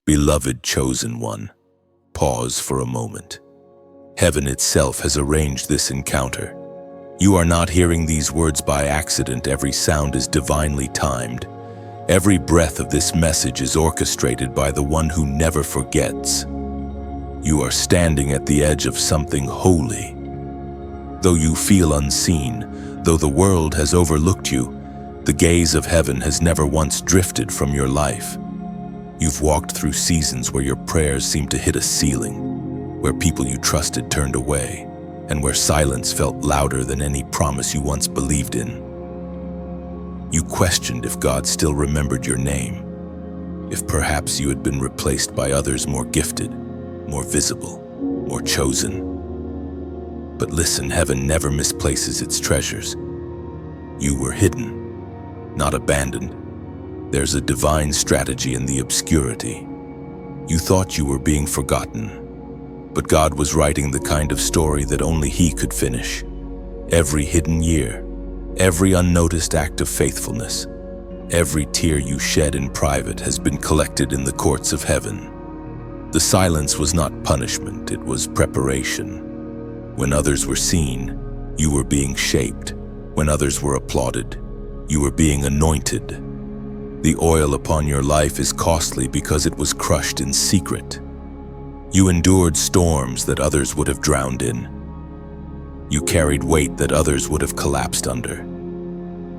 Beloved chosen one, pause for a moment. Heaven itself has arranged this encounter. You are not hearing these words by accident. Every sound is divinely timed. Every breath of this message is orchestrated by the one who never forgets. You are standing at the edge of something holy. Though you feel unseen, though the world has overlooked you, the gaze of heaven has never once drifted from your life. You've walked through seasons where your prayers seemed to hit a ceiling, where people you trusted turned away, and where silence felt louder than any promise you once believed in. You questioned if God still remembered your name, if perhaps you had been replaced by others more gifted, more visible, more chosen. But listen, heaven never misplaces its treasures. You were hidden, not abandoned. There's a divine strategy in the obscurity. You thought you were being forgotten, but God was writing the kind of story that only He could finish. Every hidden year, every unnoticed act of faithfulness, every tear you shed in private has been collected in the courts of heaven. The silence was not punishment, it was preparation. When others were seen, you were being shaped. When others were applauded, you were being anointed. The oil upon your life is costly because it was crushed in secret. You endured storms that others would have drowned in. You carried weight that others would have collapsed under.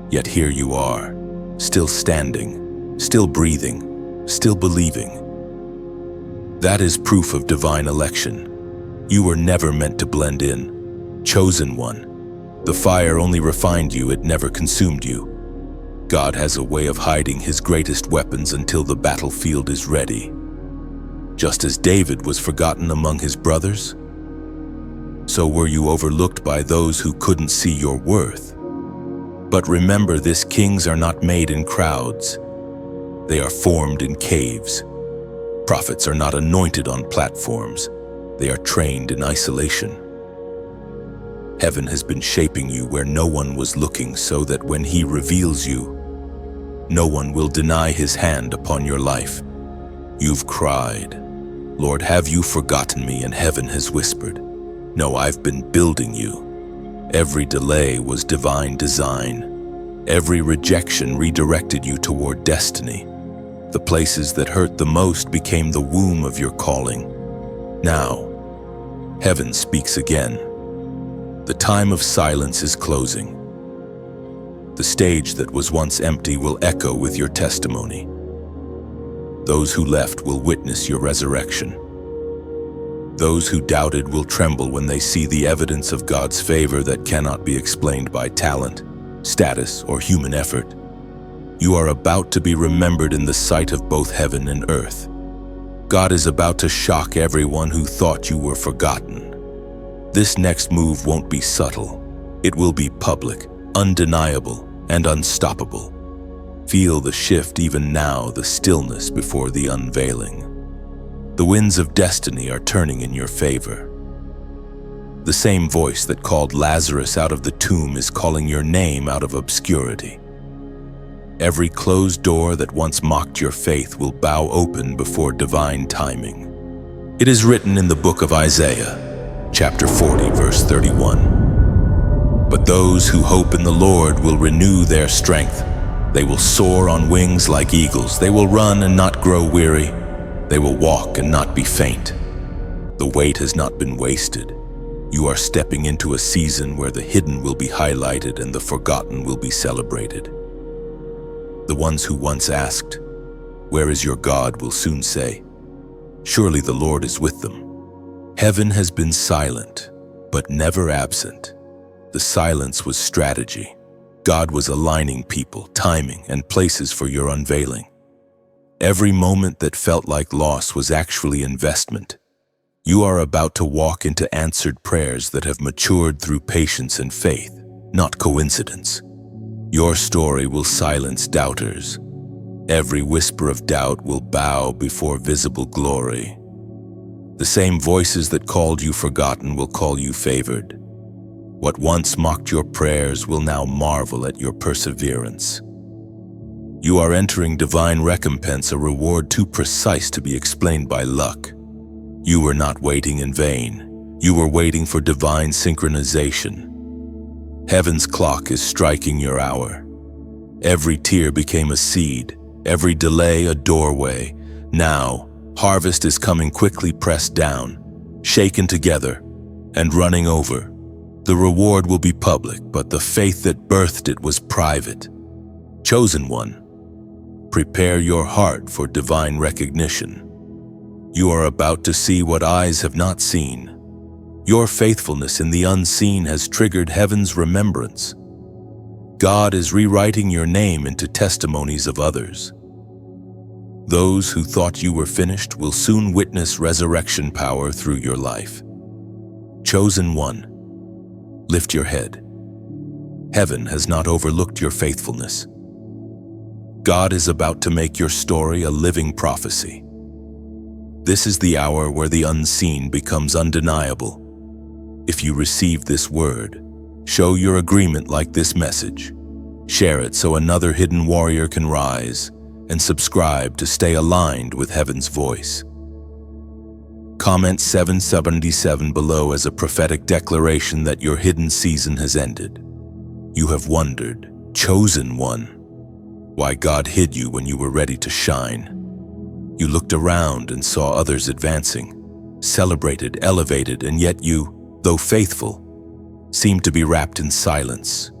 Yet here you are, still standing, still breathing, still believing. That is proof of divine election. You were never meant to blend in. Chosen one. The fire only refined you, it never consumed you. God has a way of hiding His greatest weapons until the battlefield is ready. Just as David was forgotten among his brothers, so were you overlooked by those who couldn't see your worth. But remember this, kings are not made in crowds. They are formed in caves. Prophets are not anointed on platforms. They are trained in isolation. Heaven has been shaping you where no one was looking, so that when He reveals you, no one will deny His hand upon your life. You've cried, Lord, have you forgotten me? And heaven has whispered, no, I've been building you. Every delay was divine design. Every rejection redirected you toward destiny. The places that hurt the most became the womb of your calling. Now, heaven speaks again. The time of silence is closing. The stage that was once empty will echo with your testimony. Those who left will witness your resurrection. Those who doubted will tremble when they see the evidence of God's favor that cannot be explained by talent, status, or human effort. You are about to be remembered in the sight of both heaven and earth. God is about to shock everyone who thought you were forgotten. This next move won't be subtle. It will be public, undeniable, and unstoppable. Feel the shift even now, the stillness before the unveiling. The winds of destiny are turning in your favor. The same voice that called Lazarus out of the tomb is calling your name out of obscurity. Every closed door that once mocked your faith will bow open before divine timing. It is written in the book of Isaiah, chapter 40, verse 31. But those who hope in the Lord will renew their strength. They will soar on wings like eagles. They will run and not grow weary. They will walk and not be faint. The wait has not been wasted. You are stepping into a season where the hidden will be highlighted and the forgotten will be celebrated. The ones who once asked, "Where is your God?" will soon say, "Surely the Lord is with them." Heaven has been silent, but never absent. The silence was strategy. God was aligning people, timing, and places for your unveiling. Every moment that felt like loss was actually investment. You are about to walk into answered prayers that have matured through patience and faith, not coincidence. Your story will silence doubters. Every whisper of doubt will bow before visible glory. The same voices that called you forgotten will call you favored. What once mocked your prayers will now marvel at your perseverance. You are entering divine recompense, a reward too precise to be explained by luck. You were not waiting in vain. You were waiting for divine synchronization. Heaven's clock is striking your hour. Every tear became a seed, every delay a doorway. Now, harvest is coming, quickly pressed down, shaken together, and running over. The reward will be public, but the faith that birthed it was private. Chosen one, prepare your heart for divine recognition. You are about to see what eyes have not seen. Your faithfulness in the unseen has triggered heaven's remembrance. God is rewriting your name into testimonies of others. Those who thought you were finished will soon witness resurrection power through your life. Chosen one, lift your head. Heaven has not overlooked your faithfulness. God is about to make your story a living prophecy. This is the hour where the unseen becomes undeniable. If you receive this word, show your agreement like this message. Share it so another hidden warrior can rise, and subscribe to stay aligned with heaven's voice. Comment 777 below as a prophetic declaration that your hidden season has ended. You have wondered, chosen one, why God hid you when you were ready to shine. You looked around and saw others advancing, celebrated, elevated, and yet you, though faithful, seemed to be wrapped in silence.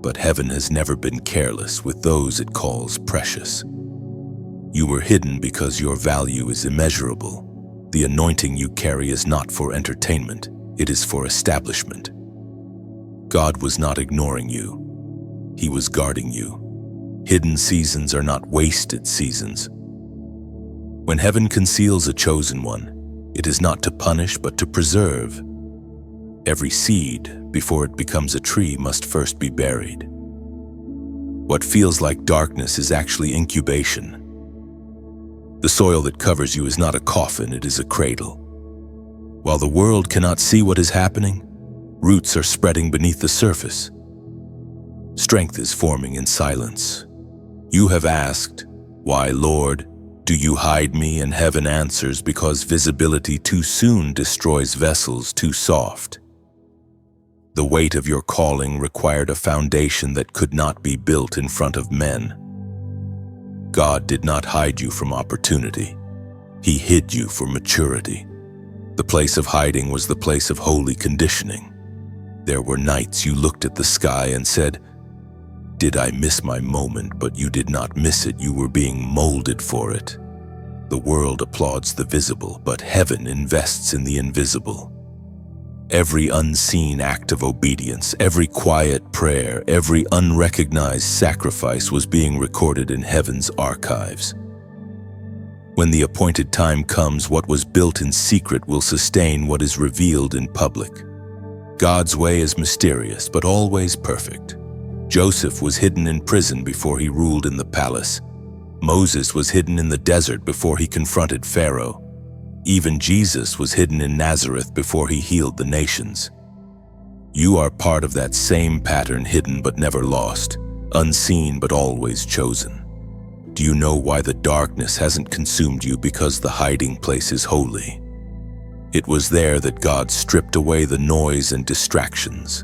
But heaven has never been careless with those it calls precious. You were hidden because your value is immeasurable. The anointing you carry is not for entertainment, it is for establishment. God was not ignoring you. He was guarding you. Hidden seasons are not wasted seasons. When heaven conceals a chosen one, it is not to punish but to preserve. Every seed, before it becomes a tree, must first be buried. What feels like darkness is actually incubation. The soil that covers you is not a coffin, it is a cradle. While the world cannot see what is happening, roots are spreading beneath the surface. Strength is forming in silence. You have asked, "Why, Lord, do you hide me?" And heaven answers, because visibility too soon destroys vessels too soft. The weight of your calling required a foundation that could not be built in front of men. God did not hide you from opportunity. He hid you for maturity. The place of hiding was the place of holy conditioning. There were nights you looked at the sky and said, "Did I miss my moment?" But you did not miss it. You were being molded for it. The world applauds the visible, but heaven invests in the invisible. Every unseen act of obedience, every quiet prayer, every unrecognized sacrifice was being recorded in heaven's archives. When the appointed time comes, what was built in secret will sustain what is revealed in public. God's way is mysterious, but always perfect. Joseph was hidden in prison before he ruled in the palace. Moses was hidden in the desert before he confronted Pharaoh. Even Jesus was hidden in Nazareth before he healed the nations. You are part of that same pattern, hidden but never lost, unseen but always chosen. Do you know why the darkness hasn't consumed you? Because the hiding place is holy. It was there that God stripped away the noise and distractions.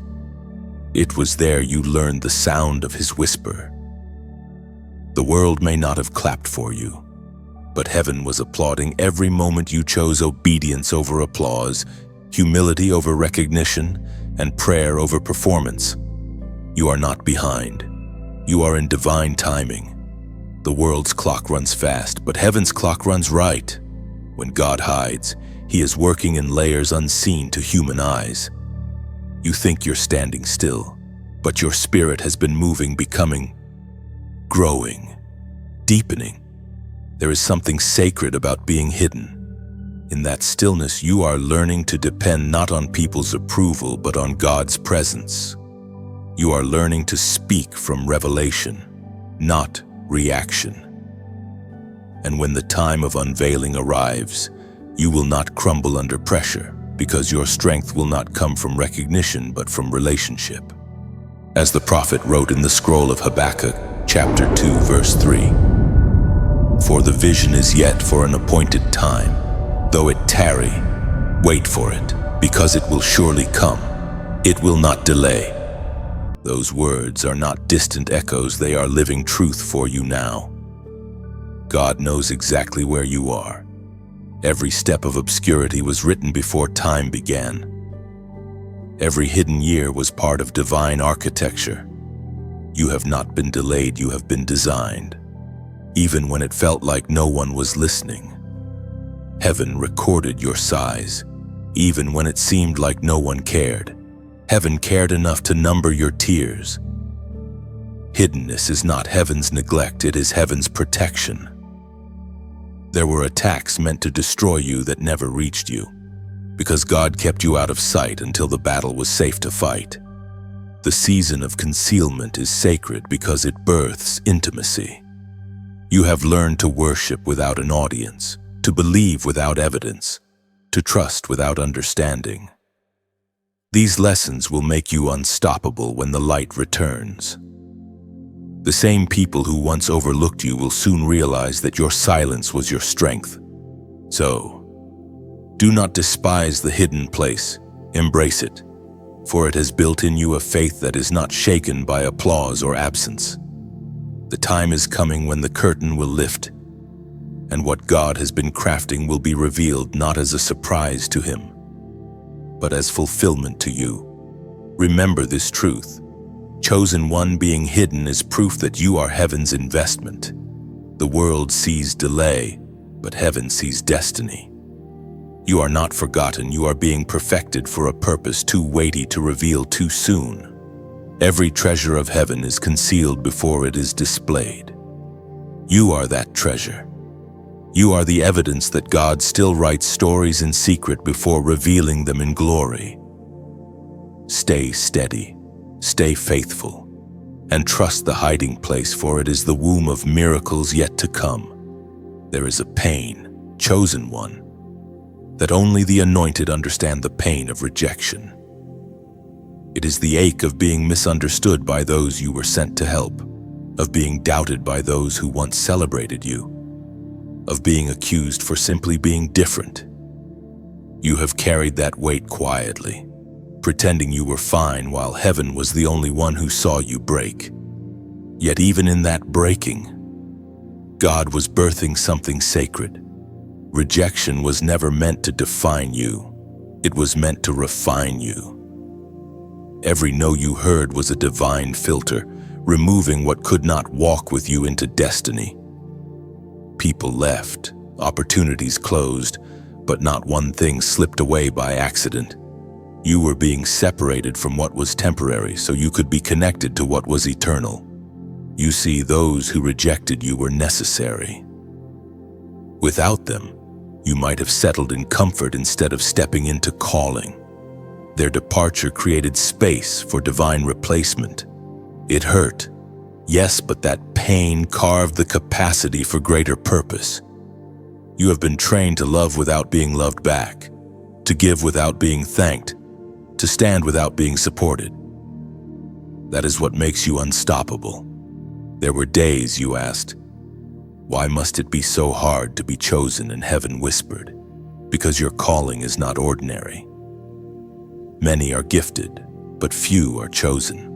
It was there you learned the sound of his whisper. The world may not have clapped for you, but heaven was applauding every moment you chose obedience over applause, humility over recognition, and prayer over performance. You are not behind. You are in divine timing. The world's clock runs fast, but heaven's clock runs right. When God hides, he is working in layers unseen to human eyes. You think you're standing still, but your spirit has been moving, becoming, growing, deepening. There is something sacred about being hidden. In that stillness, you are learning to depend not on people's approval, but on God's presence. You are learning to speak from revelation, not reaction. And when the time of unveiling arrives, you will not crumble under pressure, because your strength will not come from recognition, but from relationship. As the prophet wrote in the scroll of Habakkuk, chapter 2, verse 3. For the vision is yet for an appointed time. Though it tarry, wait for it, because it will surely come. It will not delay. Those words are not distant echoes, they are living truth for you now. God knows exactly where you are. Every step of obscurity was written before time began. Every hidden year was part of divine architecture. You have not been delayed, you have been designed. Even when it felt like no one was listening, heaven recorded your sighs. Even when it seemed like no one cared, heaven cared enough to number your tears. Hiddenness is not heaven's neglect, it is heaven's protection. There were attacks meant to destroy you that never reached you, because God kept you out of sight until the battle was safe to fight. The season of concealment is sacred because it births intimacy. You have learned to worship without an audience, to believe without evidence, to trust without understanding. These lessons will make you unstoppable when the light returns. The same people who once overlooked you will soon realize that your silence was your strength. So, do not despise the hidden place, embrace it, for it has built in you a faith that is not shaken by applause or absence. The time is coming when the curtain will lift, and what God has been crafting will be revealed not as a surprise to Him, but as fulfillment to you. Remember this truth. Chosen one being hidden is proof that you are heaven's investment. The world sees delay, but heaven sees destiny. You are not forgotten, you are being perfected for a purpose too weighty to reveal too soon. Every treasure of heaven is concealed before it is displayed. You are that treasure. You are the evidence that God still writes stories in secret before revealing them in glory. Stay steady, stay faithful, and trust the hiding place, for it is the womb of miracles yet to come. There is a pain, chosen one, that only the anointed understand the pain of rejection. It is the ache of being misunderstood by those you were sent to help, of being doubted by those who once celebrated you, of being accused for simply being different. You have carried that weight quietly, pretending you were fine while heaven was the only one who saw you break. Yet even in that breaking, God was birthing something sacred. Rejection was never meant to define you. It was meant to refine you. Every no you heard was a divine filter, removing what could not walk with you into destiny. People left, opportunities closed, but not one thing slipped away by accident. You were being separated from what was temporary so you could be connected to what was eternal. You see, those who rejected you were necessary. Without them, you might have settled in comfort instead of stepping into calling. Their departure created space for divine replacement. It hurt, yes, but that pain carved the capacity for greater purpose. You have been trained to love without being loved back, to give without being thanked, to stand without being supported. That is what makes you unstoppable. There were days you asked, why must it be so hard to be chosen? And heaven whispered, because your calling is not ordinary. Many are gifted, but few are chosen.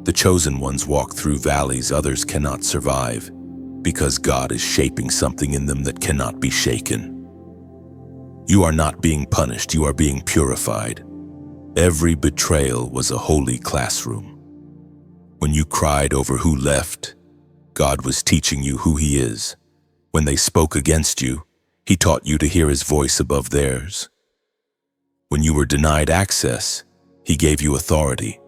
The chosen ones walk through valleys others cannot survive, because God is shaping something in them that cannot be shaken. You are not being punished, you are being purified. Every betrayal was a holy classroom. When you cried over who left, God was teaching you who He is. When they spoke against you, He taught you to hear His voice above theirs. When you were denied access, He gave you authority.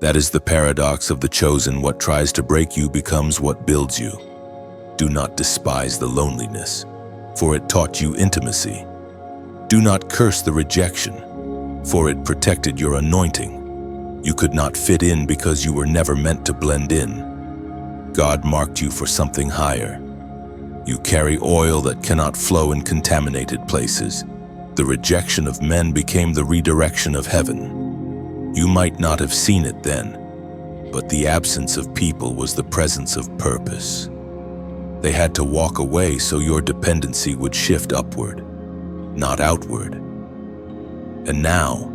That is the paradox of the chosen. What tries to break you becomes what builds you. Do not despise the loneliness, for it taught you intimacy. Do not curse the rejection, for it protected your anointing. You could not fit in because you were never meant to blend in. God marked you for something higher. You carry oil that cannot flow in contaminated places. The rejection of men became the redirection of heaven. You might not have seen it then, But the absence of people was the presence of purpose. They had to walk away so your dependency would shift upward, not outward. And now,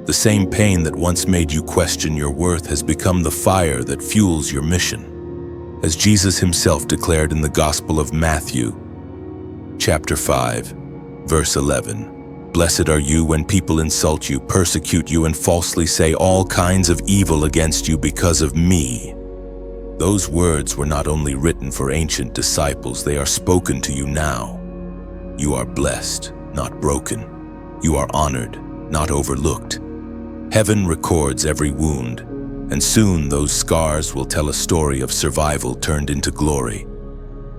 the same pain that once made you question your worth has become the fire that fuels your mission. As Jesus himself declared in the Gospel of Matthew, chapter 5, verse 11, "Blessed are you when people insult you, persecute you, and falsely say all kinds of evil against you because of me." Those words were not only written for ancient disciples, they are spoken to you now. You are blessed, not broken. You are honored, not overlooked. Heaven records every wound, and soon those scars will tell a story of survival turned into glory.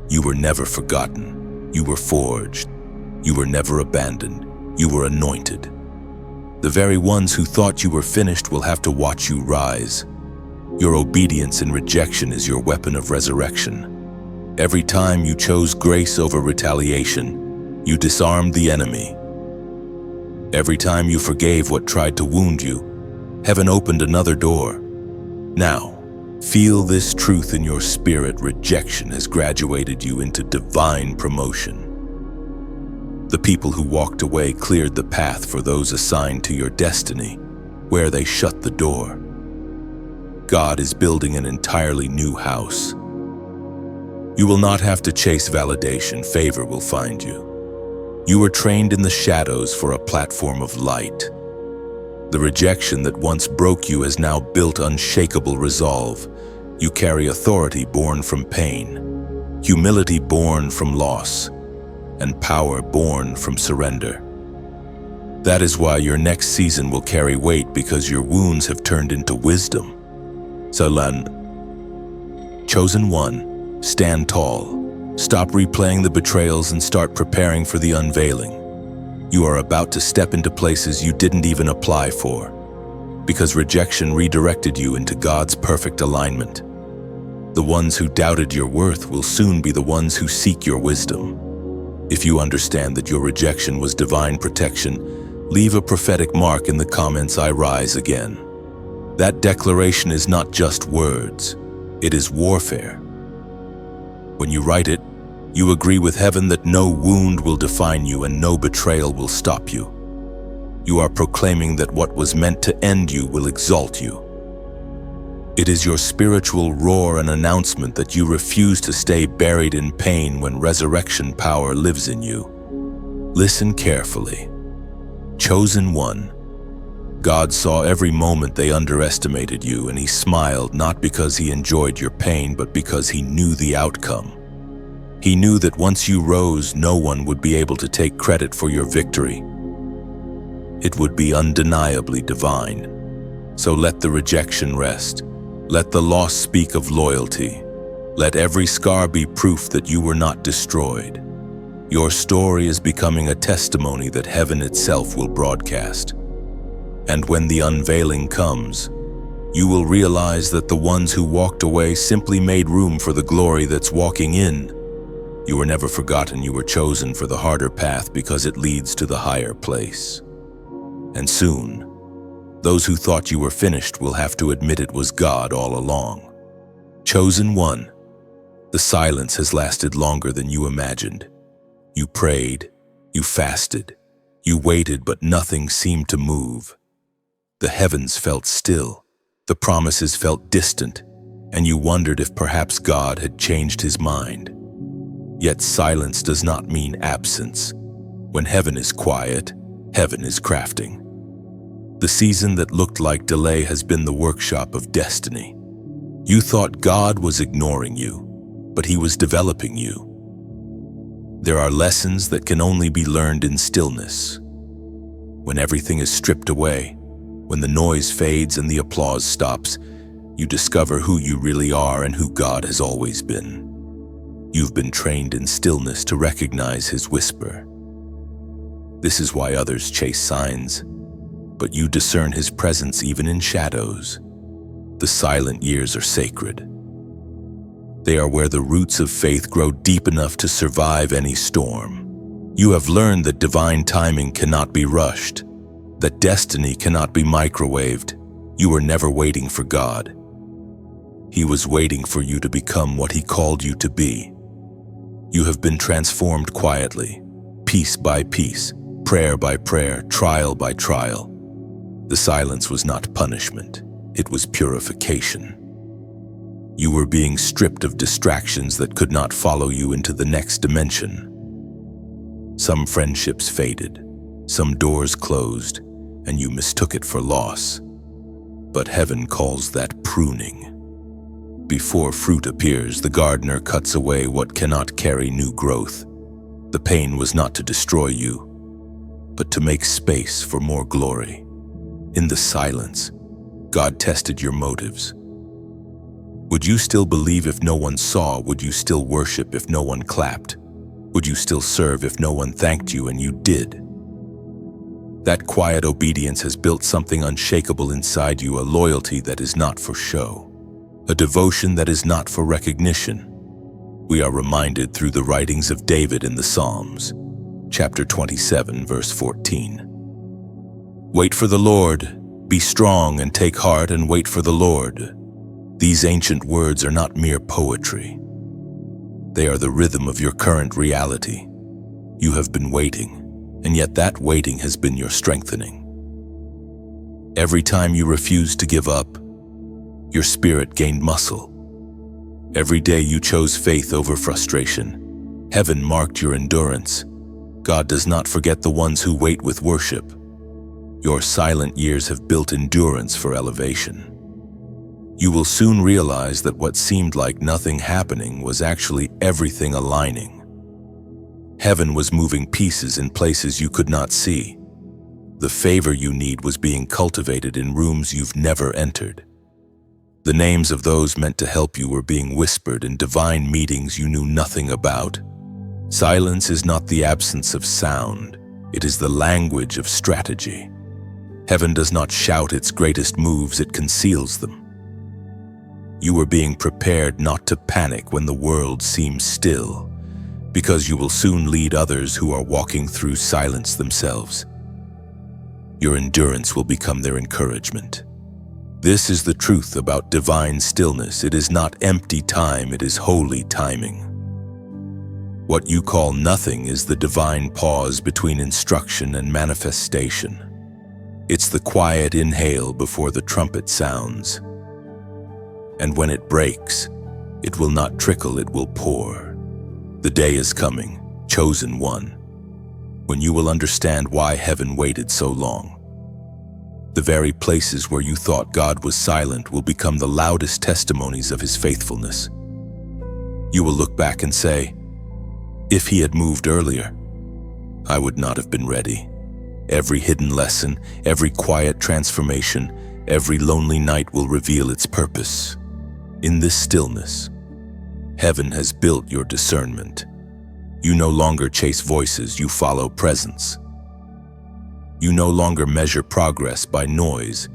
You were never forgotten. You were forged. You were never abandoned. You were anointed. The very ones who thought you were finished will have to watch you rise. Your obedience and rejection is your weapon of resurrection. Every time you chose grace over retaliation, you disarmed the enemy. Every time you forgave what tried to wound you, heaven opened another door. Now, feel this truth in your spirit. Rejection has graduated you into divine promotion. The people who walked away cleared the path for those assigned to your destiny, where they shut the door. God is building an entirely new house. You will not have to chase validation. Favor will find you. You were trained in the shadows for a platform of light. The rejection that once broke you has now built unshakable resolve. You carry authority born from pain, humility born from loss, and power born from surrender. That is why your next season will carry weight, because your wounds have turned into wisdom. Salan. Chosen one, stand tall. Stop replaying the betrayals and start preparing for the unveiling. You are about to step into places you didn't even apply for, because rejection redirected you into God's perfect alignment. The ones who doubted your worth will soon be the ones who seek your wisdom. If you understand that your rejection was divine protection, leave a prophetic mark in the comments. I rise again. That declaration is not just words, it is warfare. When you write it, you agree with heaven that no wound will define you and no betrayal will stop you. You are proclaiming that what was meant to end you will exalt you. It is your spiritual roar and announcement that you refuse to stay buried in pain when resurrection power lives in you. Listen carefully. Chosen one, God saw every moment they underestimated you, and he smiled not because he enjoyed your pain, but because he knew the outcome. He knew that once you rose, no one would be able to take credit for your victory. It would be undeniably divine. So let the rejection rest. Let the loss speak of loyalty. Let every scar be proof that you were not destroyed. Your story is becoming a testimony that heaven itself will broadcast. And when the unveiling comes, you will realize that the ones who walked away simply made room for the glory that's walking in. You were never forgotten. You were chosen for the harder path because it leads to the higher place. And soon, those who thought you were finished will have to admit it was God all along. Chosen one, the silence has lasted longer than you imagined. You prayed, you fasted, you waited, but nothing seemed to move. The heavens felt still, the promises felt distant, and you wondered if perhaps God had changed his mind. Yet silence does not mean absence. When heaven is quiet, heaven is crafting. The season that looked like delay has been the workshop of destiny. You thought God was ignoring you, but he was developing you. There are lessons that can only be learned in stillness. When everything is stripped away, when the noise fades and the applause stops, you discover who you really are and who God has always been. You've been trained in stillness to recognize his whisper. This is why others chase signs, but you discern his presence even in shadows. The silent years are sacred. They are where the roots of faith grow deep enough to survive any storm. You have learned that divine timing cannot be rushed, that destiny cannot be microwaved. You were never waiting for God. He was waiting for you to become what He called you to be. You have been transformed quietly, piece by piece, prayer by prayer, trial by trial. The silence was not punishment, it was purification. You were being stripped of distractions that could not follow you into the next dimension. Some friendships faded, some doors closed, and you mistook it for loss. But heaven calls that pruning. Before fruit appears, the gardener cuts away what cannot carry new growth. The pain was not to destroy you, but to make space for more glory. In the silence, God tested your motives. Would you still believe if no one saw? Would you still worship if no one clapped? Would you still serve if no one thanked you and you did? That quiet obedience has built something unshakable inside you, a loyalty that is not for show, a devotion that is not for recognition. We are reminded through the writings of David in the Psalms, chapter 27, verse 14. Wait for the Lord, be strong and take heart and wait for the Lord. These ancient words are not mere poetry. They are the rhythm of your current reality. You have been waiting, and yet that waiting has been your strengthening. Every time you refused to give up, your spirit gained muscle. Every day you chose faith over frustration. Heaven marked your endurance. God does not forget the ones who wait with worship. Your silent years have built endurance for elevation. You will soon realize that what seemed like nothing happening was actually everything aligning. Heaven was moving pieces in places you could not see. The favor you need was being cultivated in rooms you've never entered. The names of those meant to help you were being whispered in divine meetings you knew nothing about. Silence is not the absence of sound, it is the language of strategy. Heaven does not shout its greatest moves, it conceals them. You are being prepared not to panic when the world seems still, because you will soon lead others who are walking through silence themselves. Your endurance will become their encouragement. This is the truth about divine stillness. It is not empty time, it is holy timing. What you call nothing is the divine pause between instruction and manifestation. It's the quiet inhale before the trumpet sounds. And when it breaks, it will not trickle, it will pour. The day is coming, chosen one, when you will understand why heaven waited so long. The very places where you thought God was silent will become the loudest testimonies of His faithfulness. You will look back and say, if He had moved earlier, I would not have been ready. Every hidden lesson, every quiet transformation, every lonely night will reveal its purpose. In this stillness, heaven has built your discernment. You no longer chase voices, you follow presence. You no longer measure progress by noise,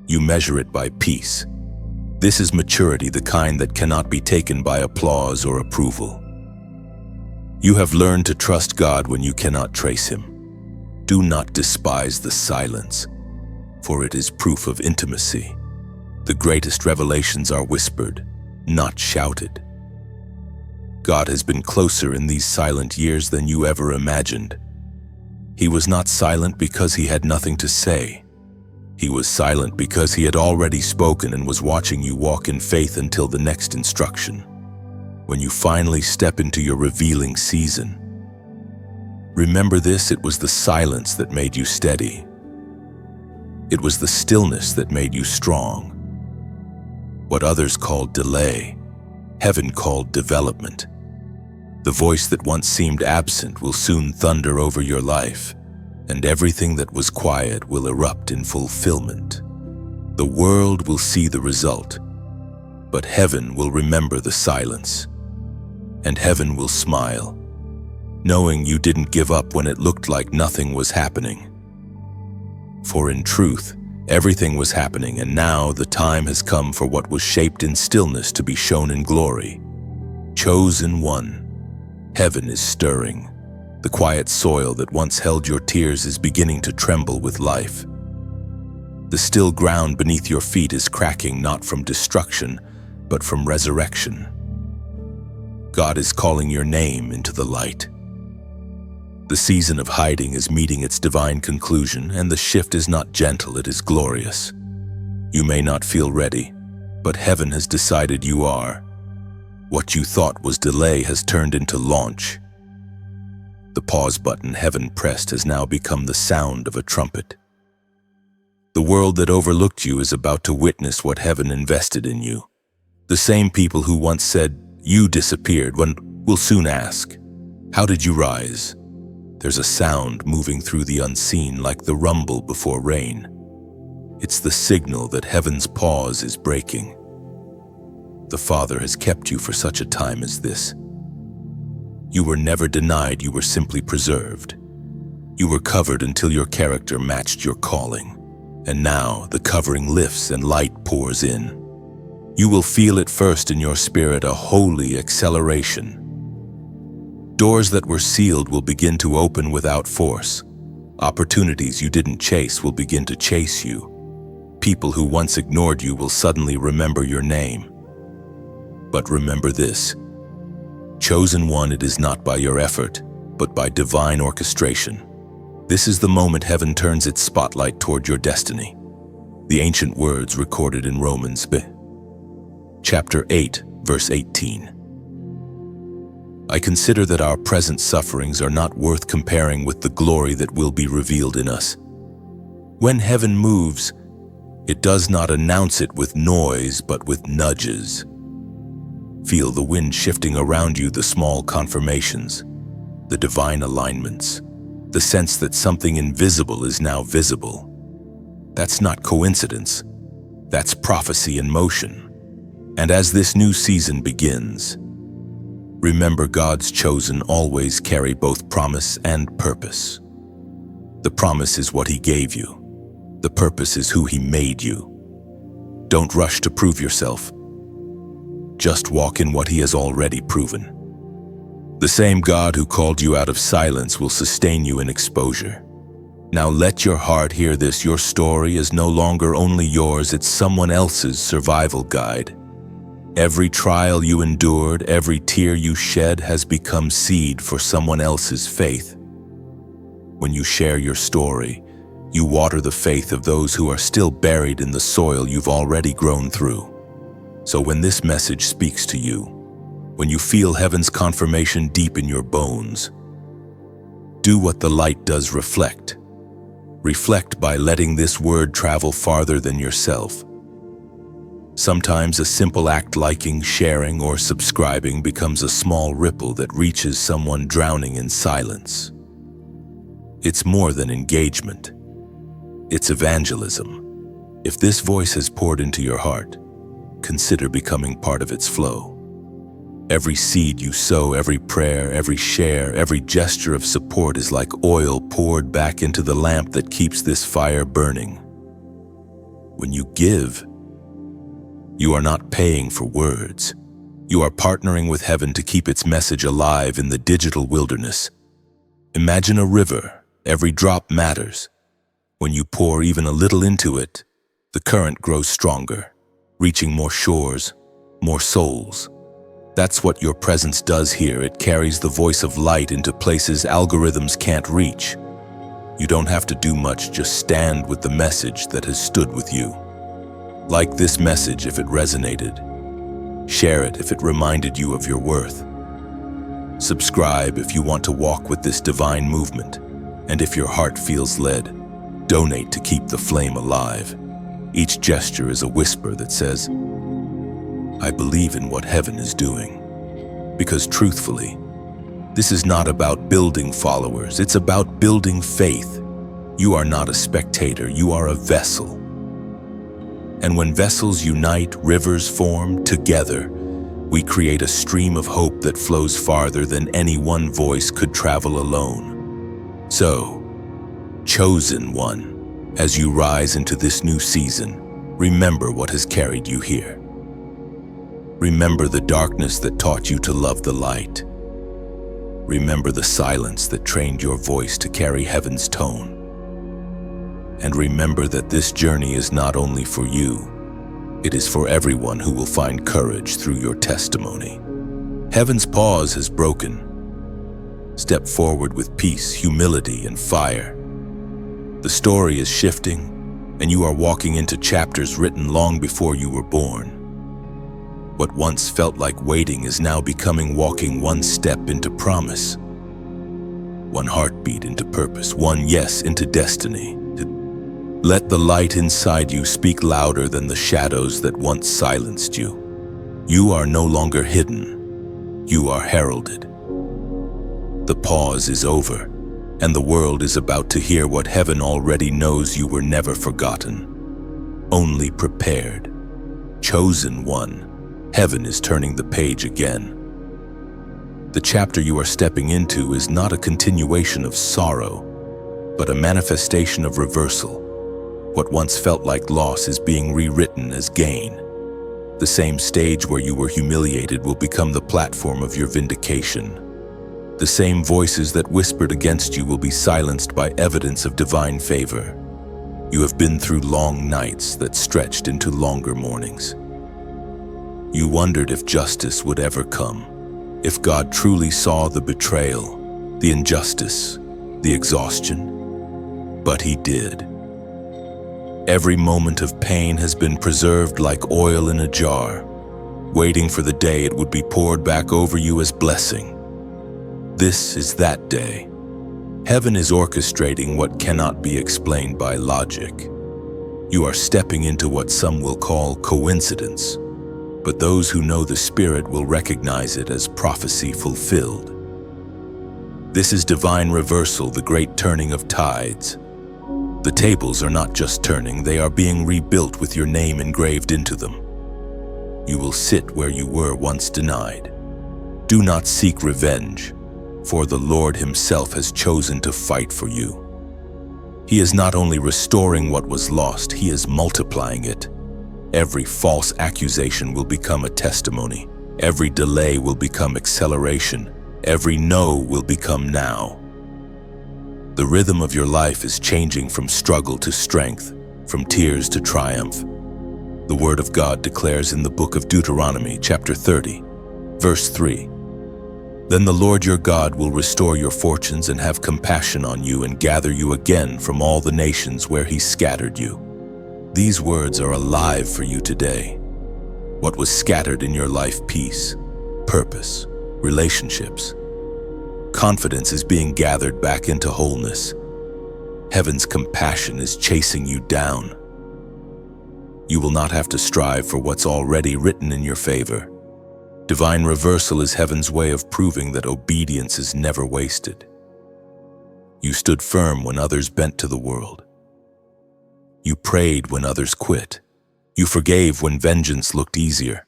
you measure it by peace. This is maturity, the kind that cannot be taken by applause or approval. You have learned to trust God when you cannot trace Him. Do not despise the silence, for it is proof of intimacy. The greatest revelations are whispered, not shouted. God has been closer in these silent years than you ever imagined. He was not silent because He had nothing to say. He was silent because He had already spoken and was watching you walk in faith until the next instruction. When you finally step into your revealing season, remember this: it was the silence that made you steady. It was the stillness that made you strong. What others called delay, heaven called development. The voice that once seemed absent will soon thunder over your life, and everything that was quiet will erupt in fulfillment. The world will see the result, but heaven will remember the silence, and heaven will smile, knowing you didn't give up when it looked like nothing was happening. For in truth, everything was happening, and now the time has come for what was shaped in stillness to be shown in glory. Chosen one, heaven is stirring. The quiet soil that once held your tears is beginning to tremble with life. The still ground beneath your feet is cracking not from destruction, but from resurrection. God is calling your name into the light. The season of hiding is meeting its divine conclusion, and the shift is not gentle, it is glorious. You may not feel ready, but heaven has decided you are. What you thought was delay has turned into launch. The pause button heaven pressed has now become the sound of a trumpet. The world that overlooked you is about to witness what heaven invested in you. The same people who once said, "You disappeared," will soon ask, "How did you rise?" There's a sound moving through the unseen like the rumble before rain. It's the signal that heaven's pause is breaking. The Father has kept you for such a time as this. You were never denied, you were simply preserved. You were covered until your character matched your calling. And now the covering lifts and light pours in. You will feel it first in your spirit, a holy acceleration. Doors that were sealed will begin to open without force. Opportunities you didn't chase will begin to chase you. People who once ignored you will suddenly remember your name. But remember this: chosen one, it is not by your effort, but by divine orchestration. This is the moment heaven turns its spotlight toward your destiny. The ancient words recorded in Romans chapter 8, verse 18. I consider that our present sufferings are not worth comparing with the glory that will be revealed in us. When heaven moves, it does not announce it with noise, but with nudges. Feel the wind shifting around you, the small confirmations, the divine alignments, the sense that something invisible is now visible. That's not coincidence. That's prophecy in motion. And as this new season begins, remember God's chosen always carry both promise and purpose. The promise is what He gave you. The purpose is who He made you. Don't rush to prove yourself. Just walk in what He has already proven. The same God who called you out of silence will sustain you in exposure. Now let your heart hear this: your story is no longer only yours, it's someone else's survival guide. Every trial you endured, every tear you shed has become seed for someone else's faith. When you share your story, you water the faith of those who are still buried in the soil you've already grown through. So when this message speaks to you, when you feel heaven's confirmation deep in your bones, do what the light does: reflect. Reflect by letting this word travel farther than yourself. Sometimes a simple act, liking, sharing, or subscribing, becomes a small ripple that reaches someone drowning in silence. It's more than engagement. It's evangelism. If this voice has poured into your heart, consider becoming part of its flow. Every seed you sow, every prayer, every share, every gesture of support is like oil poured back into the lamp that keeps this fire burning. When you give, you are not paying for words. You are partnering with heaven to keep its message alive in the digital wilderness. Imagine a river. Every drop matters. When you pour even a little into it, the current grows stronger, reaching more shores, more souls. That's what your presence does here. It carries the voice of light into places algorithms can't reach. You don't have to do much, just stand with the message that has stood with you. Like this message if it resonated. Share it if it reminded you of your worth. Subscribe if you want to walk with this divine movement. And if your heart feels led, donate to keep the flame alive. Each gesture is a whisper that says, I believe in what heaven is doing. Because truthfully, this is not about building followers, it's about building faith. You are not a spectator, you are a vessel. And when vessels unite, rivers form. Together, we create a stream of hope that flows farther than any one voice could travel alone. So, chosen one, as you rise into this new season, remember what has carried you here. Remember the darkness that taught you to love the light. Remember the silence that trained your voice to carry heaven's tone. And remember that this journey is not only for you, it is for everyone who will find courage through your testimony. Heaven's pause has broken. Step forward with peace, humility, and fire. The story is shifting, and you are walking into chapters written long before you were born. What once felt like waiting is now becoming walking one step into promise, one heartbeat into purpose, one yes into destiny. Let the light inside you speak louder than the shadows that once silenced you. You are no longer hidden. You are heralded. The pause is over, and the world is about to hear what heaven already knows: you were never forgotten, only prepared. Chosen one, heaven is turning the page again. The chapter you are stepping into is not a continuation of sorrow, but a manifestation of reversal. What once felt like loss is being rewritten as gain. The same stage where you were humiliated will become the platform of your vindication. The same voices that whispered against you will be silenced by evidence of divine favor. You have been through long nights that stretched into longer mornings. You wondered if justice would ever come, if God truly saw the betrayal, the injustice, the exhaustion. But He did. Every moment of pain has been preserved like oil in a jar, waiting for the day it would be poured back over you as blessing. This is that day. Heaven is orchestrating what cannot be explained by logic. You are stepping into what some will call coincidence, but those who know the Spirit will recognize it as prophecy fulfilled. This is divine reversal, the great turning of tides. The tables are not just turning, they are being rebuilt with your name engraved into them. You will sit where you were once denied. Do not seek revenge, for the Lord Himself has chosen to fight for you. He is not only restoring what was lost, He is multiplying it. Every false accusation will become a testimony. Every delay will become acceleration. Every no will become now. The rhythm of your life is changing from struggle to strength, from tears to triumph. The Word of God declares in the book of Deuteronomy, chapter 30, verse 3, "Then the Lord your God will restore your fortunes and have compassion on you and gather you again from all the nations where He scattered you." These words are alive for you today. What was scattered in your life: peace, purpose, relationships. Confidence is being gathered back into wholeness. Heaven's compassion is chasing you down. You will not have to strive for what's already written in your favor. Divine reversal is heaven's way of proving that obedience is never wasted. You stood firm when others bent to the world. You prayed when others quit. You forgave when vengeance looked easier.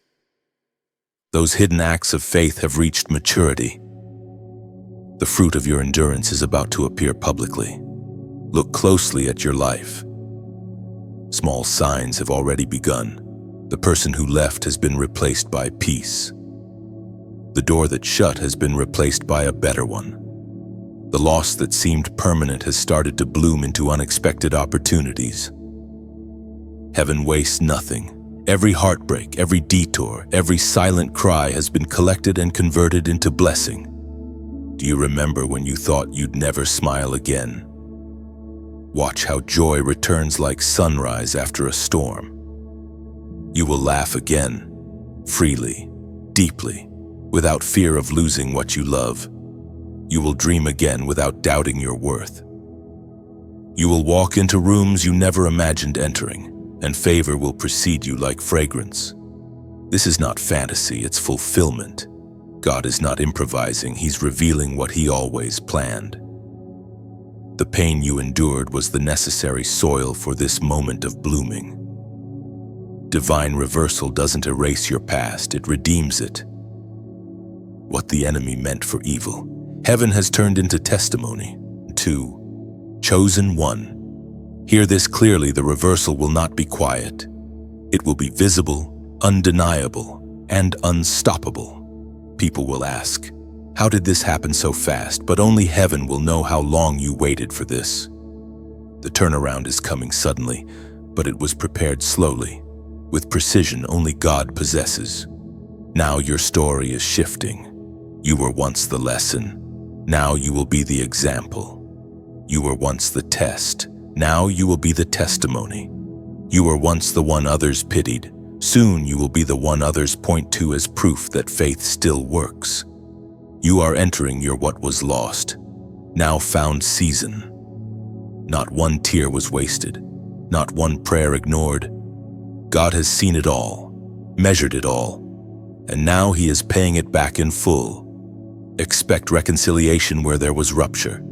Those hidden acts of faith have reached maturity. The fruit of your endurance is about to appear publicly. Look closely at your life. Small signs have already begun. The person who left has been replaced by peace. The door that shut has been replaced by a better one. The loss that seemed permanent has started to bloom into unexpected opportunities. Heaven wastes nothing. Every heartbreak, every detour, every silent cry has been collected and converted into blessing. Do you remember when you thought you'd never smile again? Watch how joy returns like sunrise after a storm. You will laugh again, freely, deeply, without fear of losing what you love. You will dream again without doubting your worth. You will walk into rooms you never imagined entering, and favor will precede you like fragrance. This is not fantasy, it's fulfillment. God is not improvising, He's revealing what He always planned. The pain you endured was the necessary soil for this moment of blooming. Divine reversal doesn't erase your past, it redeems it. What the enemy meant for evil, heaven has turned into testimony. 2. Chosen one. Hear this clearly: the reversal will not be quiet. It will be visible, undeniable, and unstoppable. People will ask, how did this happen so fast? But only heaven will know how long you waited for this. The turnaround is coming suddenly, but it was prepared slowly, with precision only God possesses. Now your story is shifting. You were once the lesson. Now you will be the example. You were once the test. Now you will be the testimony. You were once the one others pitied. Soon you will be the one others point to as proof that faith still works. You are entering your what was lost, now found season. Not one tear was wasted, not one prayer ignored. God has seen it all, measured it all, and now He is paying it back in full. Expect reconciliation where there was rupture,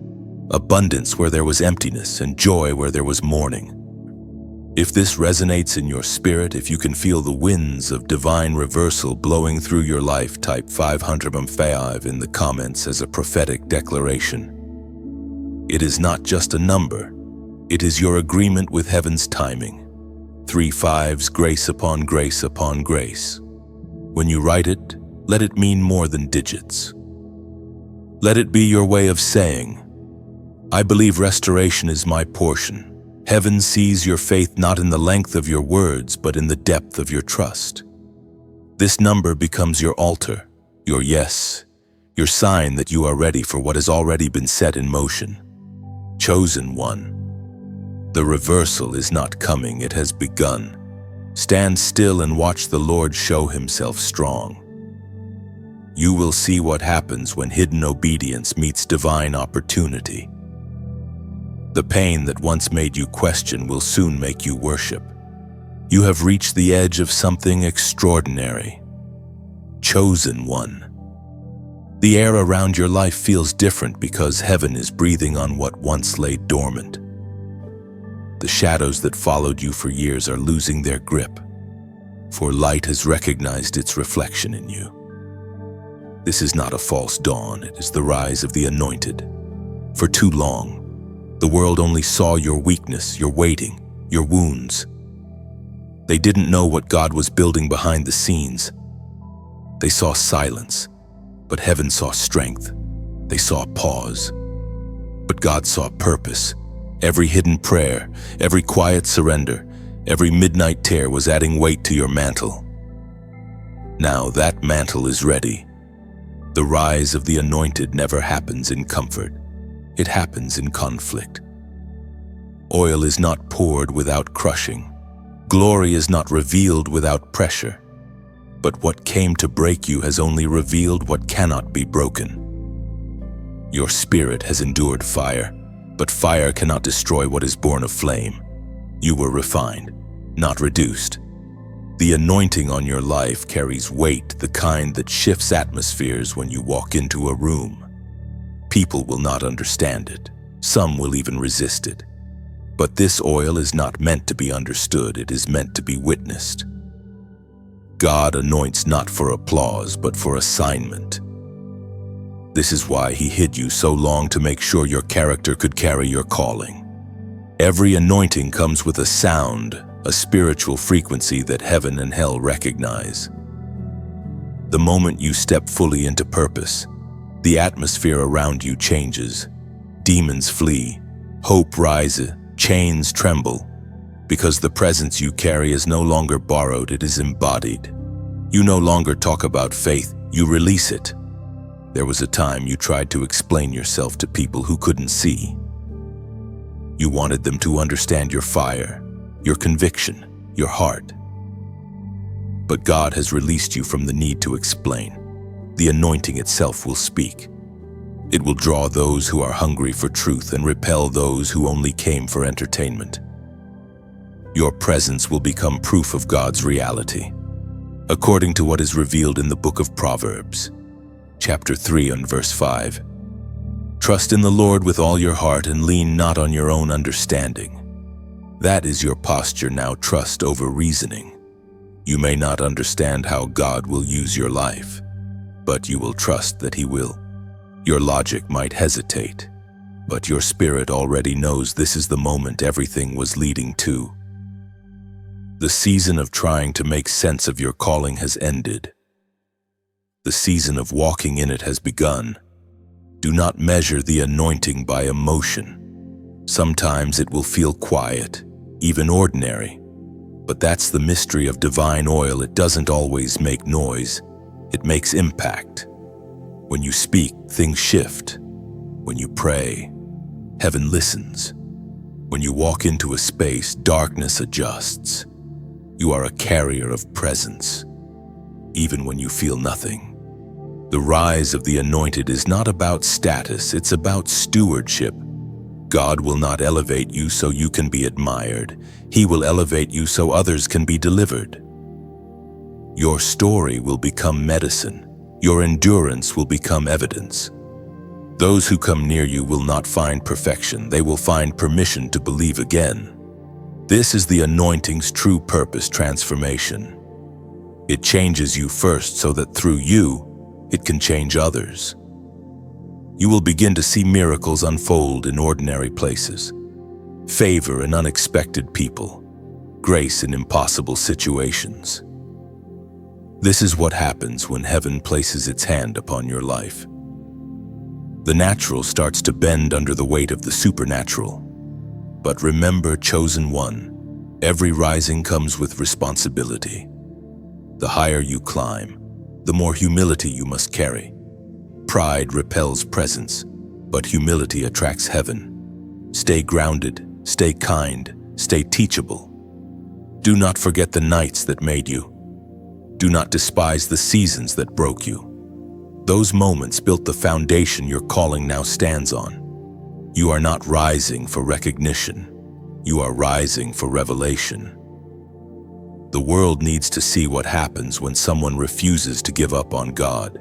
abundance where there was emptiness, and joy where there was mourning. If this resonates in your spirit, if you can feel the winds of divine reversal blowing through your life, type 505 in the comments as a prophetic declaration. It is not just a number, it is your agreement with heaven's timing. 3 5s, grace upon grace upon grace. When you write it, let it mean more than digits. Let it be your way of saying, I believe restoration is my portion. Heaven sees your faith not in the length of your words, but in the depth of your trust. This number becomes your altar, your yes, your sign that you are ready for what has already been set in motion. Chosen one. The reversal is not coming, it has begun. Stand still and watch the Lord show Himself strong. You will see what happens when hidden obedience meets divine opportunity. The pain that once made you question will soon make you worship. You have reached the edge of something extraordinary. Chosen one. The air around your life feels different because heaven is breathing on what once lay dormant. The shadows that followed you for years are losing their grip, for light has recognized its reflection in you. This is not a false dawn, it is the rise of the anointed. For too long, the world only saw your weakness, your waiting, your wounds. They didn't know what God was building behind the scenes. They saw silence, but heaven saw strength. They saw pause, but God saw purpose. Every hidden prayer, every quiet surrender, every midnight tear was adding weight to your mantle. Now that mantle is ready. The rise of the anointed never happens in comfort. It happens in conflict. Oil is not poured without crushing. Glory is not revealed without pressure. But what came to break you has only revealed what cannot be broken. Your spirit has endured fire, but fire cannot destroy what is born of flame. You were refined, not reduced. The anointing on your life carries weight, the kind that shifts atmospheres when you walk into a room. People will not understand it. Some will even resist it. But this oil is not meant to be understood, it is meant to be witnessed. God anoints not for applause, but for assignment. This is why He hid you so long, to make sure your character could carry your calling. Every anointing comes with a sound, a spiritual frequency that heaven and hell recognize. The moment you step fully into purpose, the atmosphere around you changes. Demons flee, hope rises, chains tremble, because the presence you carry is no longer borrowed, it is embodied. You no longer talk about faith, you release it. There was a time you tried to explain yourself to people who couldn't see. You wanted them to understand your fire, your conviction, your heart. But God has released you from the need to explain. The anointing itself will speak. It will draw those who are hungry for truth and repel those who only came for entertainment. Your presence will become proof of God's reality, according to what is revealed in the book of Proverbs, chapter 3 and verse 5. Trust in the Lord with all your heart and lean not on your own understanding. That is your posture now, trust over reasoning. You may not understand how God will use your life, but you will trust that He will. Your logic might hesitate, but your spirit already knows this is the moment everything was leading to. The season of trying to make sense of your calling has ended. The season of walking in it has begun. Do not measure the anointing by emotion. Sometimes it will feel quiet, even ordinary. But that's the mystery of divine oil. It doesn't always make noise. It makes impact. When you speak, things shift. When you pray, heaven listens. When you walk into a space, darkness adjusts. You are a carrier of presence, even when you feel nothing. The rise of the anointed is not about status, it's about stewardship. God will not elevate you so you can be admired. He will elevate you so others can be delivered. Your story will become medicine. Your endurance will become evidence. Those who come near you will not find perfection. They will find permission to believe again. This is the anointing's true purpose: transformation. It changes you first so that through you, it can change others. You will begin to see miracles unfold in ordinary places, favor in unexpected people, grace in impossible situations. This is what happens when heaven places its hand upon your life. The natural starts to bend under the weight of the supernatural. But remember, chosen one, every rising comes with responsibility. The higher you climb, the more humility you must carry. Pride repels presence, but humility attracts heaven. Stay grounded, stay kind, stay teachable. Do not forget the nights that made you. Do not despise the seasons that broke you. Those moments built the foundation your calling now stands on. You are not rising for recognition. You are rising for revelation. The world needs to see what happens when someone refuses to give up on God.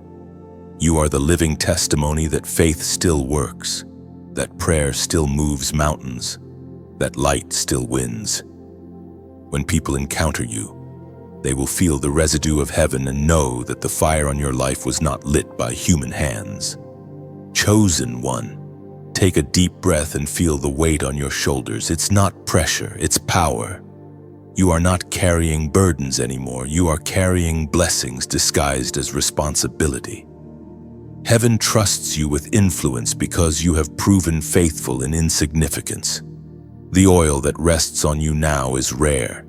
You are the living testimony that faith still works, that prayer still moves mountains, that light still wins. When people encounter you, they will feel the residue of heaven and know that the fire on your life was not lit by human hands. Chosen one, take a deep breath and feel the weight on your shoulders. It's not pressure, it's power. You are not carrying burdens anymore. You are carrying blessings disguised as responsibility. Heaven trusts you with influence because you have proven faithful in insignificance. The oil that rests on you now is rare.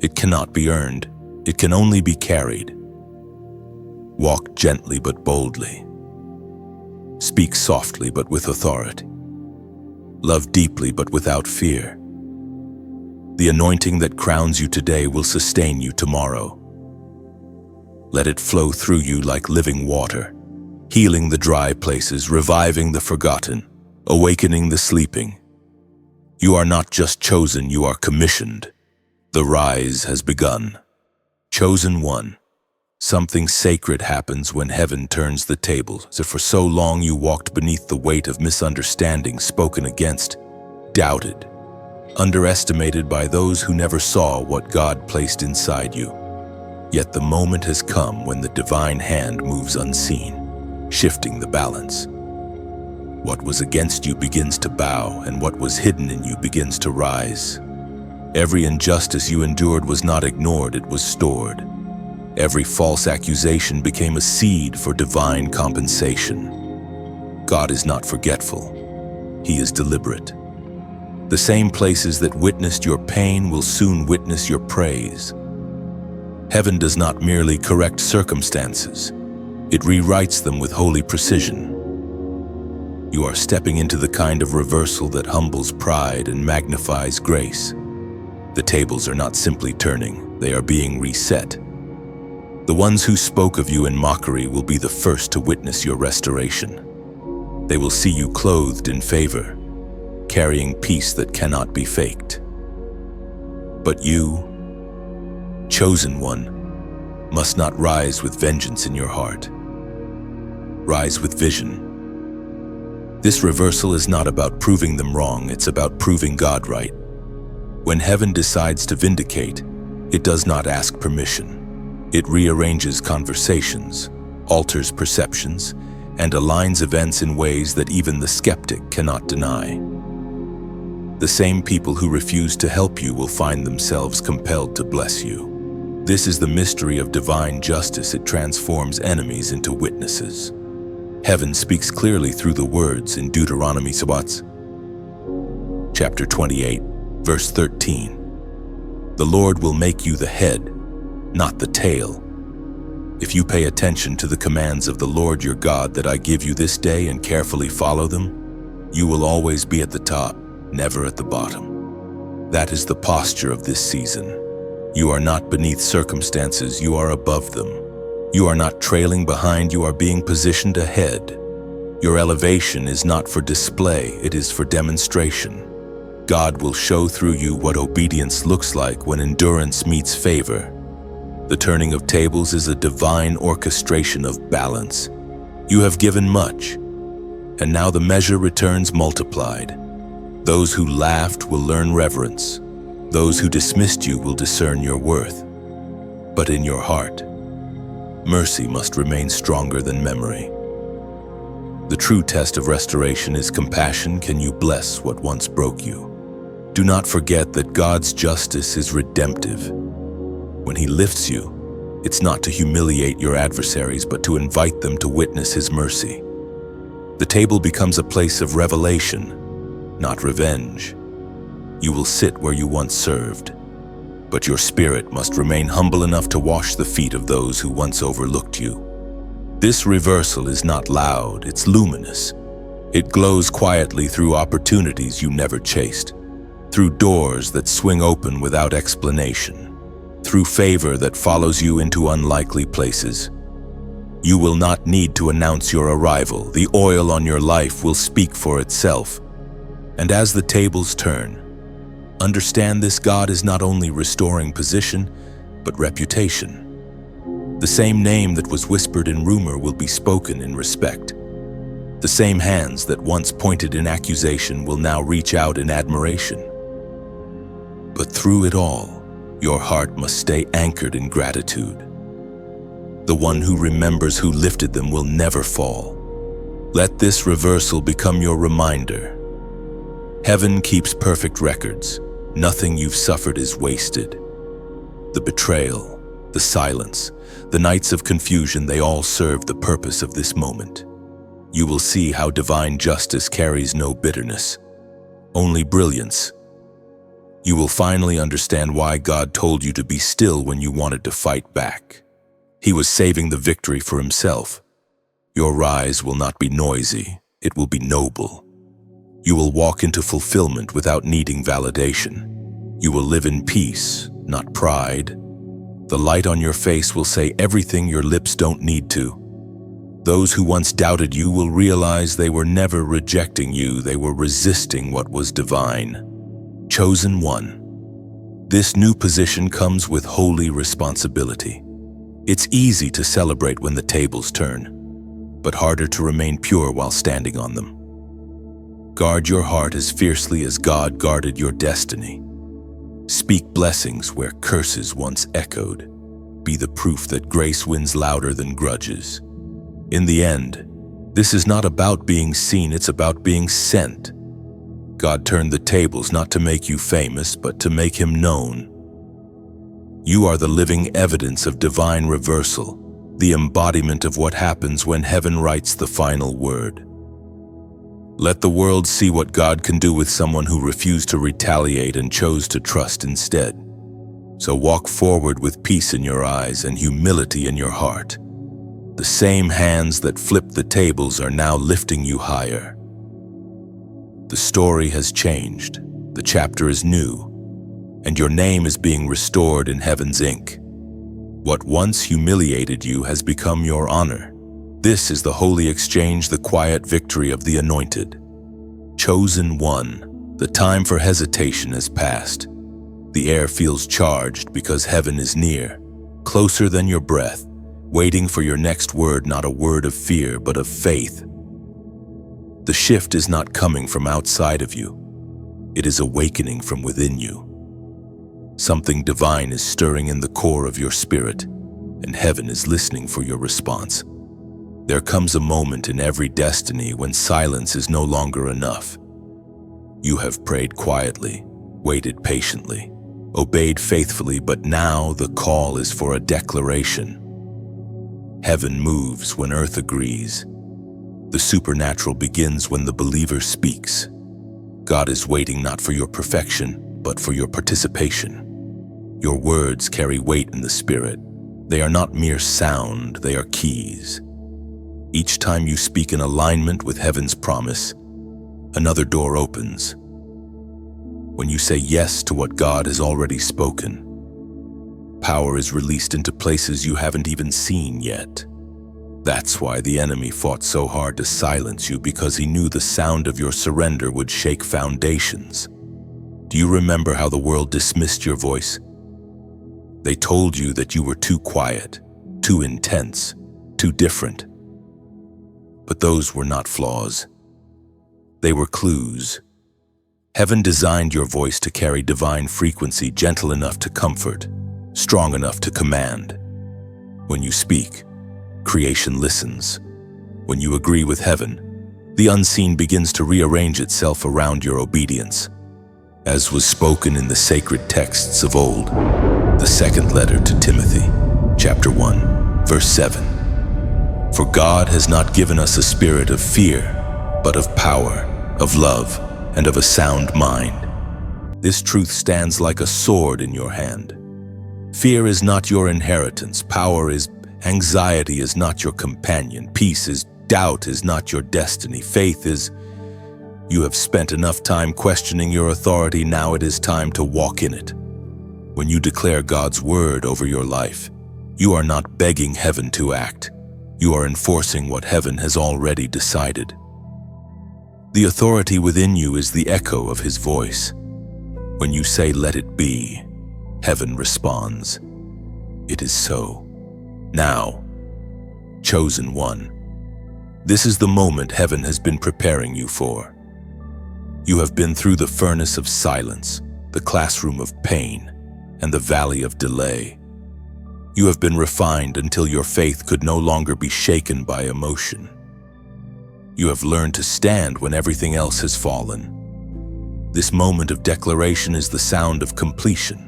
It cannot be earned. It can only be carried. Walk gently but boldly. Speak softly but with authority. Love deeply but without fear. The anointing that crowns you today will sustain you tomorrow. Let it flow through you like living water, healing the dry places, reviving the forgotten, awakening the sleeping. You are not just chosen, you are commissioned. The rise has begun. Chosen one, something sacred happens when heaven turns the tables. So for so long you walked beneath the weight of misunderstanding, spoken against, doubted, underestimated by those who never saw what God placed inside you. Yet the moment has come when the divine hand moves unseen, shifting the balance. What was against you begins to bow, and what was hidden in you begins to rise. Every injustice you endured was not ignored, it was stored. Every false accusation became a seed for divine compensation. God is not forgetful. He is deliberate. The same places that witnessed your pain will soon witness your praise. Heaven does not merely correct circumstances. It rewrites them with holy precision. You are stepping into the kind of reversal that humbles pride and magnifies grace. The tables are not simply turning, they are being reset. The ones who spoke of you in mockery will be the first to witness your restoration. They will see you clothed in favor, carrying peace that cannot be faked. But you, chosen one, must not rise with vengeance in your heart. Rise with vision. This reversal is not about proving them wrong, it's about proving God right. When heaven decides to vindicate, it does not ask permission. It rearranges conversations, alters perceptions, and aligns events in ways that even the skeptic cannot deny. The same people who refuse to help you will find themselves compelled to bless you. This is the mystery of divine justice. It transforms enemies into witnesses. Heaven speaks clearly through the words in Deuteronomy 6. chapter 28, verse 13. The Lord will make you the head, not the tail. If you pay attention to the commands of the Lord your God that I give you this day and carefully follow them, you will always be at the top, never at the bottom. That is the posture of this season. You are not beneath circumstances, you are above them. You are not trailing behind, you are being positioned ahead. Your elevation is not for display, it is for demonstration. God will show through you what obedience looks like when endurance meets favor. The turning of tables is a divine orchestration of balance. You have given much, and now the measure returns multiplied. Those who laughed will learn reverence. Those who dismissed you will discern your worth. But in your heart, mercy must remain stronger than memory. The true test of restoration is compassion. Can you bless what once broke you? Do not forget that God's justice is redemptive. When He lifts you, it's not to humiliate your adversaries, but to invite them to witness His mercy. The table becomes a place of revelation, not revenge. You will sit where you once served, but your spirit must remain humble enough to wash the feet of those who once overlooked you. This reversal is not loud, it's luminous. It glows quietly through opportunities you never chased, through doors that swing open without explanation, through favor that follows you into unlikely places. You will not need to announce your arrival. The oil on your life will speak for itself. And as the tables turn, understand this: God is not only restoring position, but reputation. The same name that was whispered in rumor will be spoken in respect. The same hands that once pointed in accusation will now reach out in admiration. But through it all, your heart must stay anchored in gratitude. The one who remembers who lifted them will never fall. Let this reversal become your reminder. Heaven keeps perfect records. Nothing you've suffered is wasted. The betrayal, the silence, the nights of confusion, they all serve the purpose of this moment. You will see how divine justice carries no bitterness, only brilliance. You will finally understand why God told you to be still when you wanted to fight back. He was saving the victory for Himself. Your rise will not be noisy, it will be noble. You will walk into fulfillment without needing validation. You will live in peace, not pride. The light on your face will say everything your lips don't need to. Those who once doubted you will realize they were never rejecting you, they were resisting what was divine. Chosen one. This new position comes with holy responsibility. It's easy to celebrate when the tables turn, but harder to remain pure while standing on them. Guard your heart as fiercely as God guarded your destiny. Speak blessings where curses once echoed. Be the proof that grace wins louder than grudges. In the end, this is not about being seen, it's about being sent. God turned the tables not to make you famous, but to make Him known. You are the living evidence of divine reversal, the embodiment of what happens when heaven writes the final word. Let the world see what God can do with someone who refused to retaliate and chose to trust instead. So walk forward with peace in your eyes and humility in your heart. The same hands that flipped the tables are now lifting you higher. The story has changed, the chapter is new, and your name is being restored in heaven's ink. What once humiliated you has become your honor. This is the holy exchange, the quiet victory of the anointed. Chosen one, the time for hesitation has passed. The air feels charged because heaven is near, closer than your breath, waiting for your next word, not a word of fear, but of faith. The shift is not coming from outside of you. It is awakening from within you. Something divine is stirring in the core of your spirit, and heaven is listening for your response. There comes a moment in every destiny when silence is no longer enough. You have prayed quietly, waited patiently, obeyed faithfully, but now the call is for a declaration. Heaven moves when earth agrees. The supernatural begins when the believer speaks. God is waiting not for your perfection, but for your participation. Your words carry weight in the Spirit. They are not mere sound, they are keys. Each time you speak in alignment with heaven's promise, another door opens. When you say yes to what God has already spoken, power is released into places you haven't even seen yet. That's why the enemy fought so hard to silence you, because he knew the sound of your surrender would shake foundations. Do you remember how the world dismissed your voice? They told you that you were too quiet, too intense, too different. But those were not flaws. They were clues. Heaven designed your voice to carry divine frequency, gentle enough to comfort, strong enough to command. When you speak, creation listens. When you agree with heaven, the unseen begins to rearrange itself around your obedience. As was spoken in the sacred texts of old, the second letter to Timothy, chapter 1, verse 7. For God has not given us a spirit of fear, but of power, of love, and of a sound mind. This truth stands like a sword in your hand. Fear is not your inheritance. Power is anxiety is not your companion. Peace is doubt is not your destiny. Faith is you have spent enough time questioning your authority. Now it is time to walk in it. When you declare God's word over your life, you are not begging heaven to act. You are enforcing what heaven has already decided. The authority within you is the echo of his voice. When you say, "Let it be," heaven responds, "It is so." Now, chosen one, this is the moment heaven has been preparing you for. You have been through the furnace of silence, the classroom of pain, and the valley of delay. You have been refined until your faith could no longer be shaken by emotion. You have learned to stand when everything else has fallen. This moment of declaration is the sound of completion.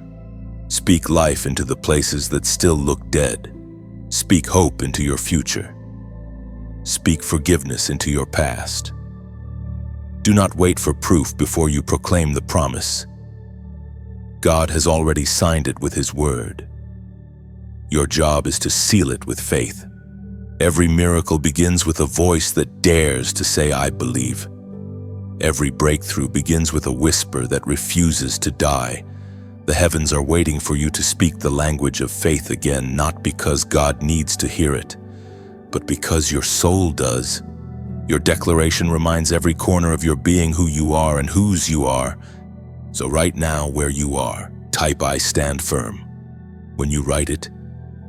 Speak life into the places that still look dead. Speak hope into your future. Speak forgiveness into your past. Do not wait for proof before you proclaim the promise. God has already signed it with his word. Your job is to seal it with faith. Every miracle begins with a voice that dares to say, "I believe." Every breakthrough begins with a whisper that refuses to die. The heavens are waiting for you to speak the language of faith again, not because God needs to hear it, but because your soul does. Your declaration reminds every corner of your being who you are and whose you are. So right now, where you are, type "I stand firm." When you write it,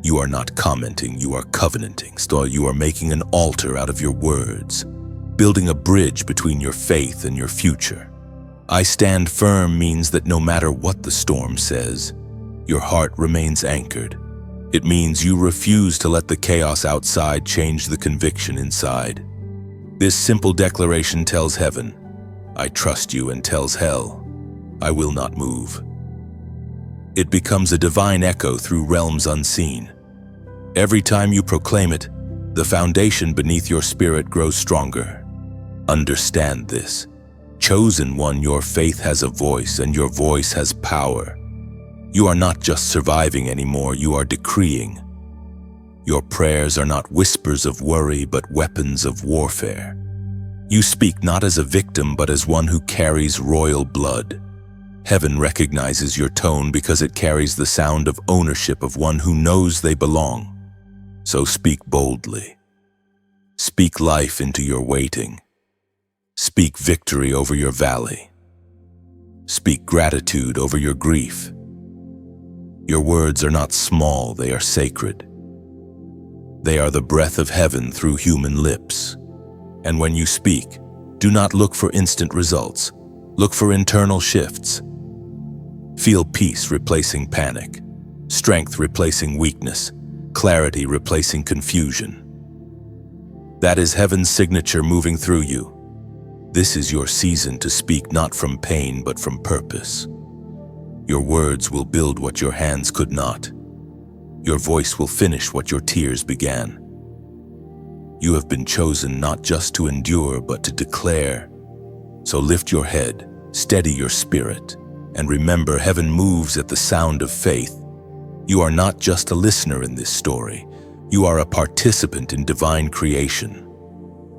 you are not commenting, you are covenanting. So you are making an altar out of your words, building a bridge between your faith and your future. "I stand firm" means that no matter what the storm says, your heart remains anchored. It means you refuse to let the chaos outside change the conviction inside. This simple declaration tells heaven, "I trust you," and tells hell, "I will not move." It becomes a divine echo through realms unseen. Every time you proclaim it, the foundation beneath your spirit grows stronger. Understand this. Chosen one, your faith has a voice, and your voice has power. You are not just surviving anymore, you are decreeing. Your prayers are not whispers of worry, but weapons of warfare. You speak not as a victim, but as one who carries royal blood. Heaven recognizes your tone because it carries the sound of ownership of one who knows they belong. So speak boldly. Speak life into your waiting. Speak victory over your valley. Speak gratitude over your grief. Your words are not small, they are sacred. They are the breath of heaven through human lips. And when you speak, do not look for instant results. Look for internal shifts. Feel peace replacing panic, strength replacing weakness, clarity replacing confusion. That is heaven's signature moving through you. This is your season to speak not from pain but from purpose. Your words will build what your hands could not. Your voice will finish what your tears began. You have been chosen not just to endure but to declare. So lift your head, Steady your spirit, and remember, heaven moves at the sound of faith. You are not just a listener in this story. You are a participant in divine creation.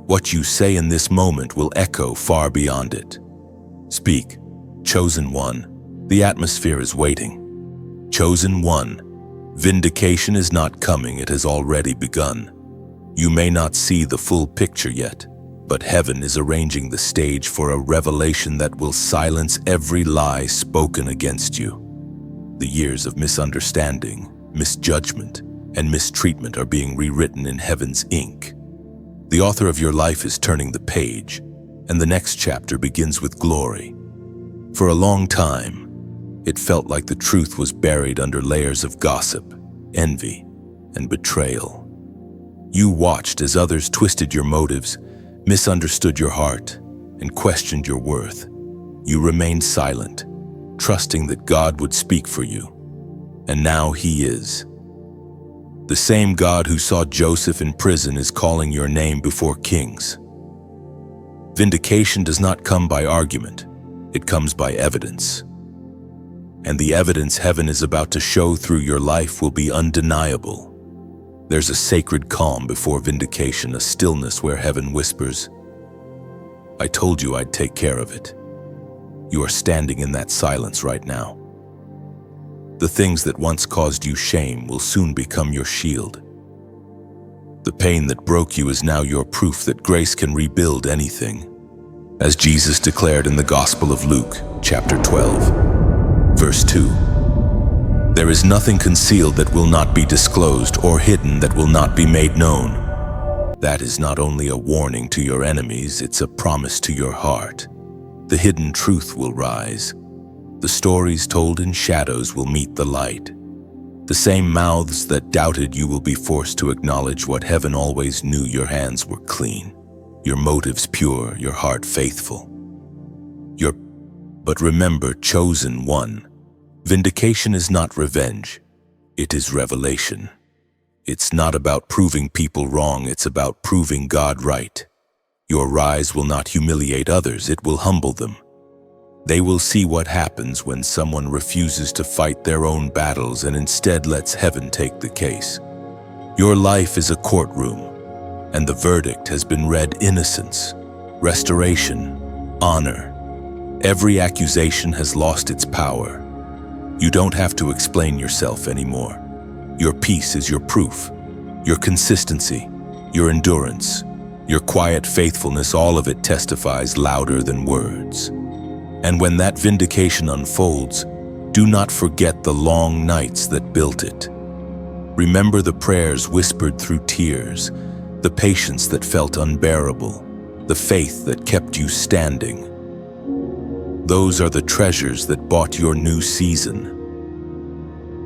What you say in this moment will echo far beyond it. Speak, chosen one. The atmosphere is waiting. Chosen one. Vindication is not coming, it has already begun. You may not see the full picture yet, but heaven is arranging the stage for a revelation that will silence every lie spoken against you. The years of misunderstanding, misjudgment, and mistreatment are being rewritten in heaven's ink. The author of your life is turning the page, and the next chapter begins with glory. For a long time, it felt like the truth was buried under layers of gossip, envy, and betrayal. You watched as others twisted your motives, misunderstood your heart, and questioned your worth. You remained silent, trusting that God would speak for you. And now He is. The same God who saw Joseph in prison is calling your name before kings. Vindication does not come by argument, it comes by evidence. And the evidence heaven is about to show through your life will be undeniable. There's a sacred calm before vindication, a stillness where heaven whispers, "I told you I'd take care of it." You are standing in that silence right now. The things that once caused you shame will soon become your shield. The pain that broke you is now your proof that grace can rebuild anything. As Jesus declared in the Gospel of Luke, chapter 12, verse 2, "There is nothing concealed that will not be disclosed, or hidden that will not be made known." That is not only a warning to your enemies, it's a promise to your heart. The hidden truth will rise. The stories told in shadows will meet the light. The same mouths that doubted you will be forced to acknowledge what heaven always knew: your hands were clean, your motives pure, your heart faithful. But remember, chosen one, vindication is not revenge, it is revelation. It's not about proving people wrong, it's about proving God right. Your rise will not humiliate others, it will humble them. They will see what happens when someone refuses to fight their own battles and instead lets heaven take the case. Your life is a courtroom, and the verdict has been read: innocence, restoration, honor. Every accusation has lost its power. You don't have to explain yourself anymore. Your peace is your proof, your consistency, your endurance, your quiet faithfulness, all of it testifies louder than words. And when that vindication unfolds, do not forget the long nights that built it. Remember the prayers whispered through tears, the patience that felt unbearable, the faith that kept you standing. Those are the treasures that bought your new season.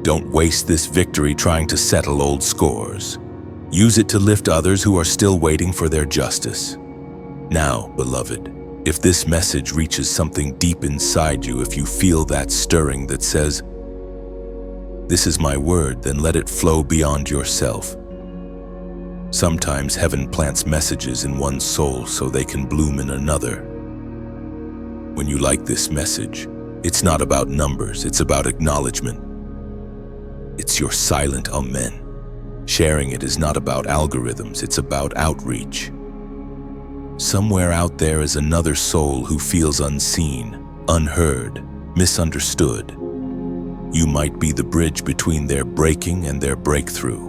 Don't waste this victory trying to settle old scores. Use it to lift others who are still waiting for their justice. Now, beloved, if this message reaches something deep inside you, if you feel that stirring that says, "This is my word," then let it flow beyond yourself. Sometimes heaven plants messages in one soul so they can bloom in another. When you like this message, it's not about numbers, it's about acknowledgement. It's your silent amen. Sharing it is not about algorithms, it's about outreach. Somewhere out there is another soul who feels unseen, unheard, misunderstood. You might be the bridge between their breaking and their breakthrough.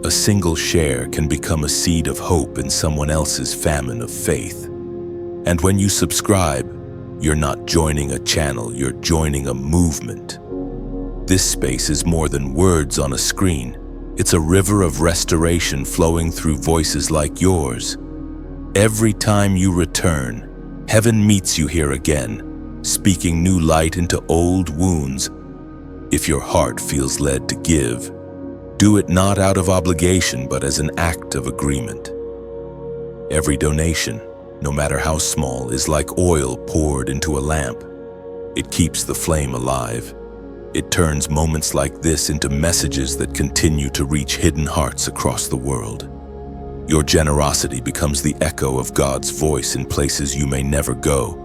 A single share can become a seed of hope in someone else's famine of faith. And when you subscribe, you're not joining a channel, you're joining a movement. This space is more than words on a screen. It's a river of restoration flowing through voices like yours. Every time you return, heaven meets you here again, speaking new light into old wounds. If your heart feels led to give, do it not out of obligation, but as an act of agreement. Every donation, no matter how small, is like oil poured into a lamp. It keeps the flame alive. It turns moments like this into messages that continue to reach hidden hearts across the world. Your generosity becomes the echo of God's voice in places you may never go.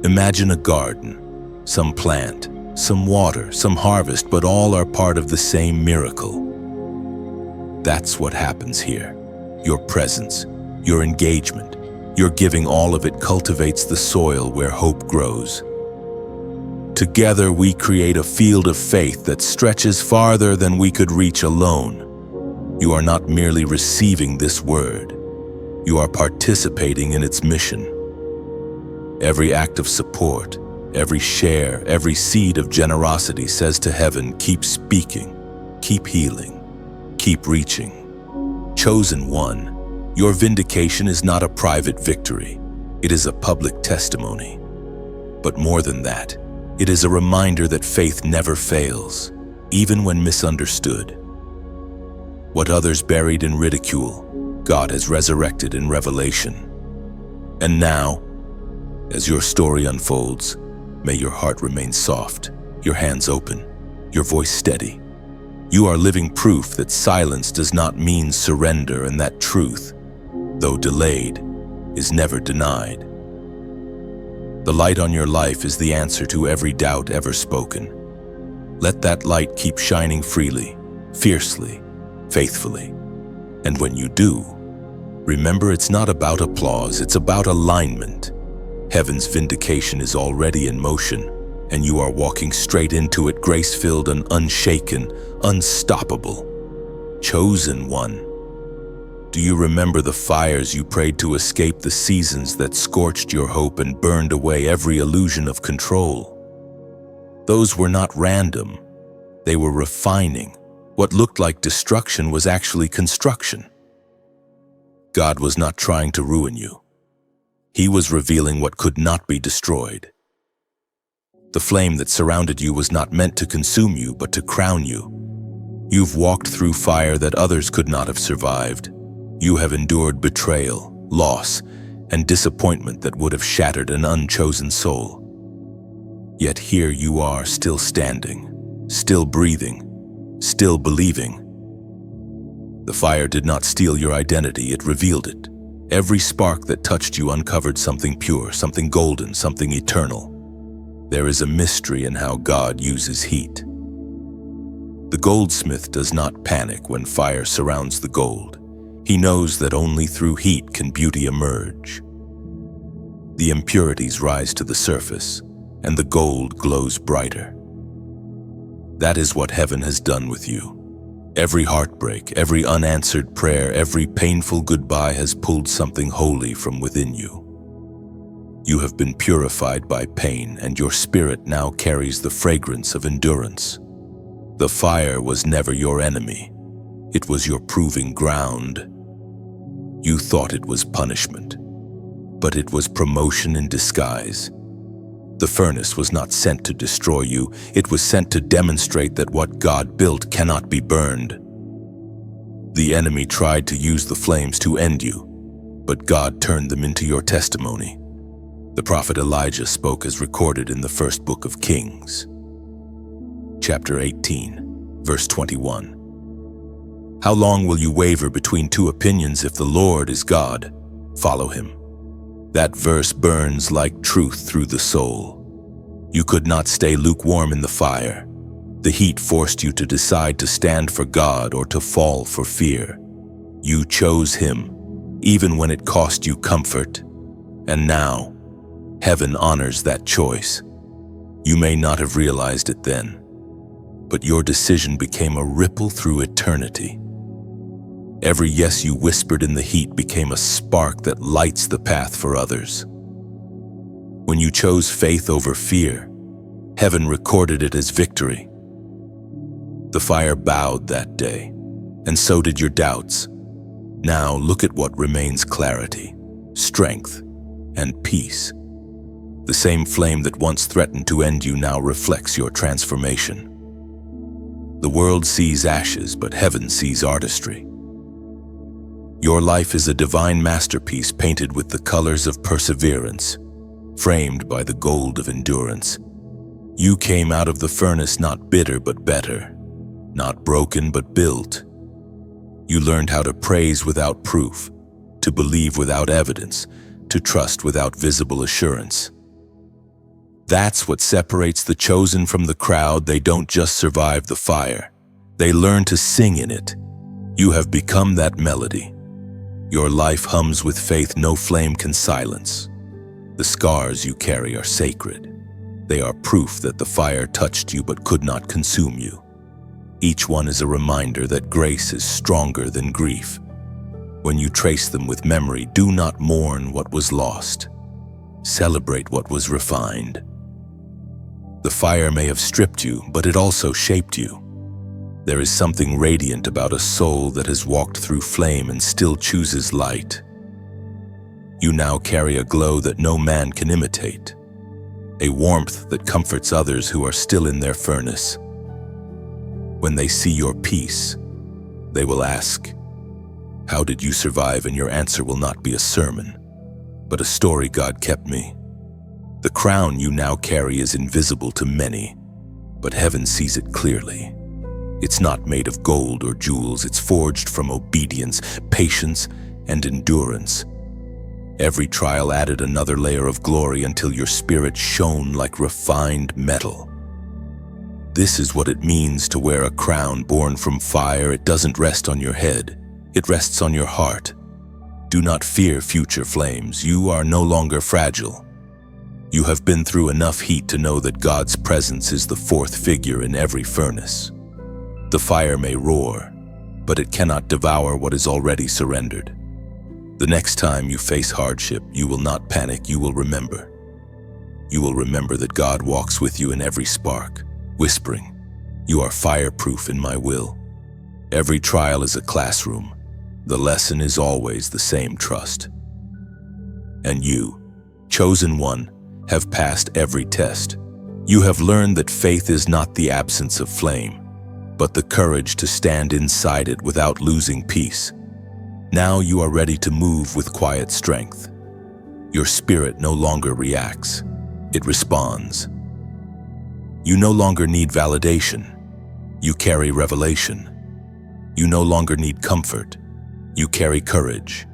Imagine a garden, some plant, some water, some harvest, but all are part of the same miracle. That's what happens here. Your presence, your engagement, your giving, all of it cultivates the soil where hope grows. Together we create a field of faith that stretches farther than we could reach alone. You are not merely receiving this word, you are participating in its mission. Every act of support, every share, every seed of generosity says to heaven, keep speaking, keep healing, keep reaching. Chosen one, your vindication is not a private victory, it is a public testimony. But more than that, it is a reminder that faith never fails, even when misunderstood. What others buried in ridicule, God has resurrected in revelation. And now, as your story unfolds, may your heart remain soft, your hands open, your voice steady. You are living proof that silence does not mean surrender, and that truth, though delayed, is never denied. The light on your life is the answer to every doubt ever spoken. Let that light keep shining freely, fiercely, faithfully. And when you do, remember it's not about applause, it's about alignment. Heaven's vindication is already in motion, and you are walking straight into it, grace-filled and unshaken, unstoppable. Chosen one. Do you remember the fires you prayed to escape, the seasons that scorched your hope and burned away every illusion of control? Those were not random. They were refining. What looked like destruction was actually construction. God was not trying to ruin you. He was revealing what could not be destroyed. The flame that surrounded you was not meant to consume you, but to crown you. You've walked through fire that others could not have survived. You have endured betrayal, loss, and disappointment that would have shattered an unchosen soul. Yet here you are, still standing, still breathing, still believing. The fire did not steal your identity, it revealed it. Every spark that touched you uncovered something pure, something golden, something eternal. There is a mystery in how God uses heat. The goldsmith does not panic when fire surrounds the gold. He knows that only through heat can beauty emerge. The impurities rise to the surface, and the gold glows brighter. That is what heaven has done with you. Every heartbreak, every unanswered prayer, every painful goodbye has pulled something holy from within you. You have been purified by pain, and your spirit now carries the fragrance of endurance. The fire was never your enemy. It was your proving ground. You thought it was punishment, but it was promotion in disguise. The furnace was not sent to destroy you, it was sent to demonstrate that what God built cannot be burned. The enemy tried to use the flames to end you, but God turned them into your testimony. The prophet Elijah spoke as recorded in the first book of Kings. Chapter 18, verse 21. How long will you waver between two opinions? If the Lord is God, follow him. That verse burns like truth through the soul. You could not stay lukewarm in the fire. The heat forced you to decide to stand for God or to fall for fear. You chose him, even when it cost you comfort. And now, heaven honors that choice. You may not have realized it then, but your decision became a ripple through eternity. Every yes you whispered in the heat became a spark that lights the path for others. When you chose faith over fear, heaven recorded it as victory. The fire bowed that day, and so did your doubts. Now look at what remains: clarity, strength, and peace. The same flame that once threatened to end you now reflects your transformation. The world sees ashes, but heaven sees artistry. Your life is a divine masterpiece painted with the colors of perseverance, framed by the gold of endurance. You came out of the furnace not bitter but better, not broken but built. You learned how to praise without proof, to believe without evidence, to trust without visible assurance. That's what separates the chosen from the crowd. They don't just survive the fire. They learn to sing in it. You have become that melody. Your life hums with faith no flame can silence. The scars you carry are sacred. They are proof that the fire touched you but could not consume you. Each one is a reminder that grace is stronger than grief. When you trace them with memory, do not mourn what was lost. Celebrate what was refined. The fire may have stripped you, but it also shaped you. There is something radiant about a soul that has walked through flame and still chooses light. You now carry a glow that no man can imitate, a warmth that comforts others who are still in their furnace. When they see your peace, they will ask, "How did you survive?" And your answer will not be a sermon, but a story God kept me. The crown you now carry is invisible to many, but heaven sees it clearly. It's not made of gold or jewels. It's forged from obedience, patience, and endurance. Every trial added another layer of glory until your spirit shone like refined metal. This is what it means to wear a crown born from fire. It doesn't rest on your head. It rests on your heart. Do not fear future flames. You are no longer fragile. You have been through enough heat to know that God's presence is the fourth figure in every furnace. The fire may roar, but it cannot devour what is already surrendered. The next time you face hardship, you will not panic. You will remember. You will remember that God walks with you in every spark, whispering, "You are fireproof in my will." Every trial is a classroom. The lesson is always the same: trust. And you, chosen one, have passed every test. You have learned that faith is not the absence of flame, but the courage to stand inside it without losing peace. Now you are ready to move with quiet strength. Your spirit no longer reacts, it responds. You no longer need validation. You carry revelation. You no longer need comfort. You carry courage.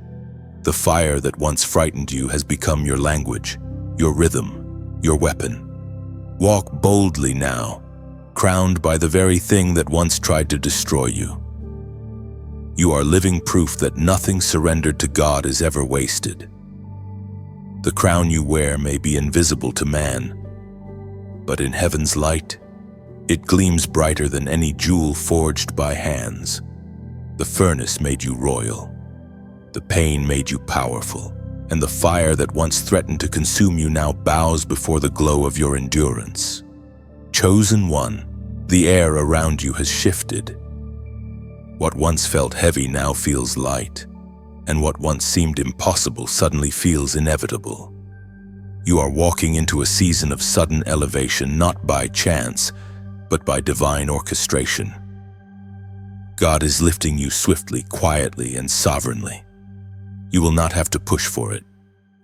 The fire that once frightened you has become your language, your rhythm, your weapon. Walk boldly now, crowned by the very thing that once tried to destroy you. You are living proof that nothing surrendered to God is ever wasted. The crown you wear may be invisible to man, but in heaven's light, it gleams brighter than any jewel forged by hands. The furnace made you royal. The pain made you powerful, and the fire that once threatened to consume you now bows before the glow of your endurance. Chosen one, the air around you has shifted. What once felt heavy now feels light, and what once seemed impossible suddenly feels inevitable. You are walking into a season of sudden elevation, not by chance, but by divine orchestration. God is lifting you swiftly, quietly, and sovereignly. You will not have to push for it.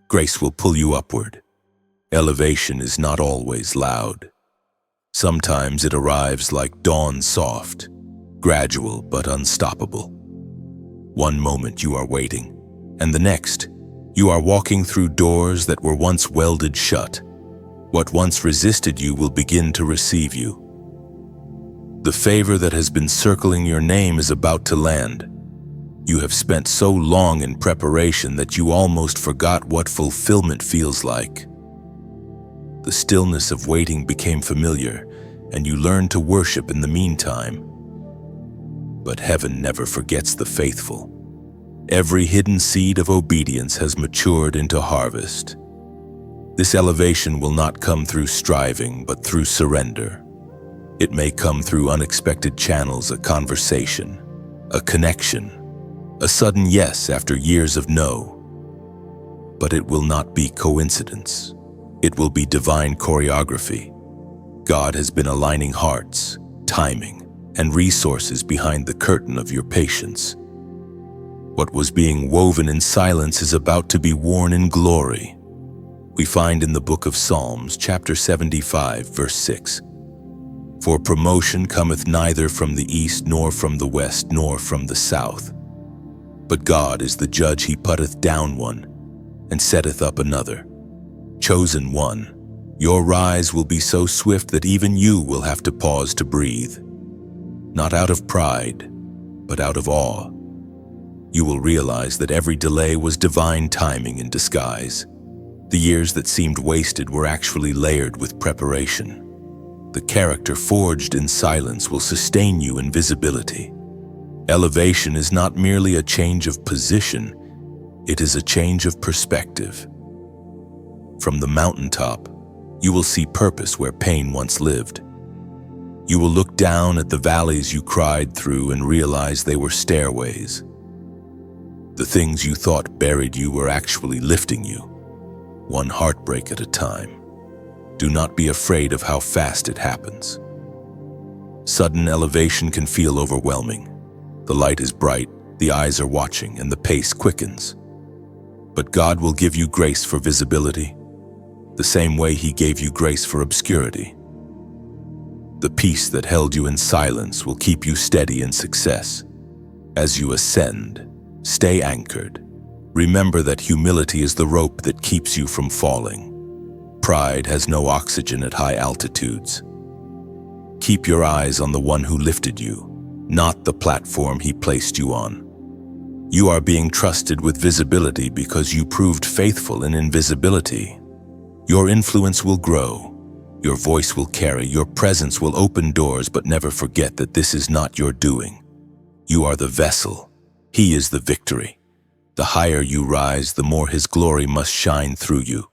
Grace will pull you upward. Elevation is not always loud. Sometimes it arrives like dawn, soft, gradual but unstoppable. One moment you are waiting, and the next, you are walking through doors that were once welded shut. What once resisted you will begin to receive you. The favor that has been circling your name is about to land. You have spent so long in preparation that you almost forgot what fulfillment feels like. The stillness of waiting became familiar, and you learned to worship in the meantime. But heaven never forgets the faithful. Every hidden seed of obedience has matured into harvest. This elevation will not come through striving, but through surrender. It may come through unexpected channels, a conversation, a connection, a sudden yes after years of no. But it will not be coincidence. It will be divine choreography. God has been aligning hearts, timing, and resources behind the curtain of your patience. What was being woven in silence is about to be worn in glory. We find in the book of Psalms, chapter 75, verse 6, "For promotion cometh neither from the east, nor from the west, nor from the south. But God is the judge, he putteth down one, and setteth up another." Chosen one, Your rise will be so swift that even you will have to pause to breathe. Not out of pride, but out of awe. You will realize that every delay was divine timing in disguise. The years that seemed wasted were actually layered with preparation. The character forged in silence will sustain you in visibility. Elevation is not merely a change of position, it is a change of perspective. From the mountaintop, you will see purpose where pain once lived. You will look down at the valleys you cried through and realize they were stairways. The things you thought buried you were actually lifting you, one heartbreak at a time. Do not be afraid of how fast it happens. Sudden elevation can feel overwhelming. The light is bright, the eyes are watching, and the pace quickens. But God will give you grace for visibility, the same way He gave you grace for obscurity. The peace that held you in silence will keep you steady in success. As you ascend, stay anchored. Remember that humility is the rope that keeps you from falling. Pride has no oxygen at high altitudes. Keep your eyes on the one who lifted you, not the platform He placed you on. You are being trusted with visibility because you proved faithful in invisibility. Your influence will grow. Your voice will carry. Your presence will open doors, but never forget that this is not your doing. You are the vessel. He is the victory. The higher you rise, the more His glory must shine through you.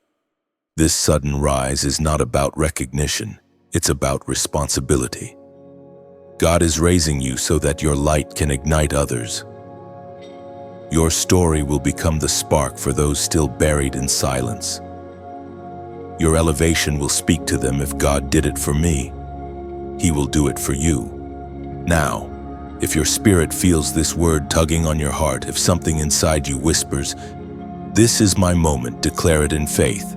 This sudden rise is not about recognition. It's about responsibility. God is raising you so that your light can ignite others. Your story will become the spark for those still buried in silence. Your elevation will speak to them. If God did it for me, He will do it for you. Now, if your spirit feels this word tugging on your heart, if something inside you whispers, "This is my moment," declare it in faith.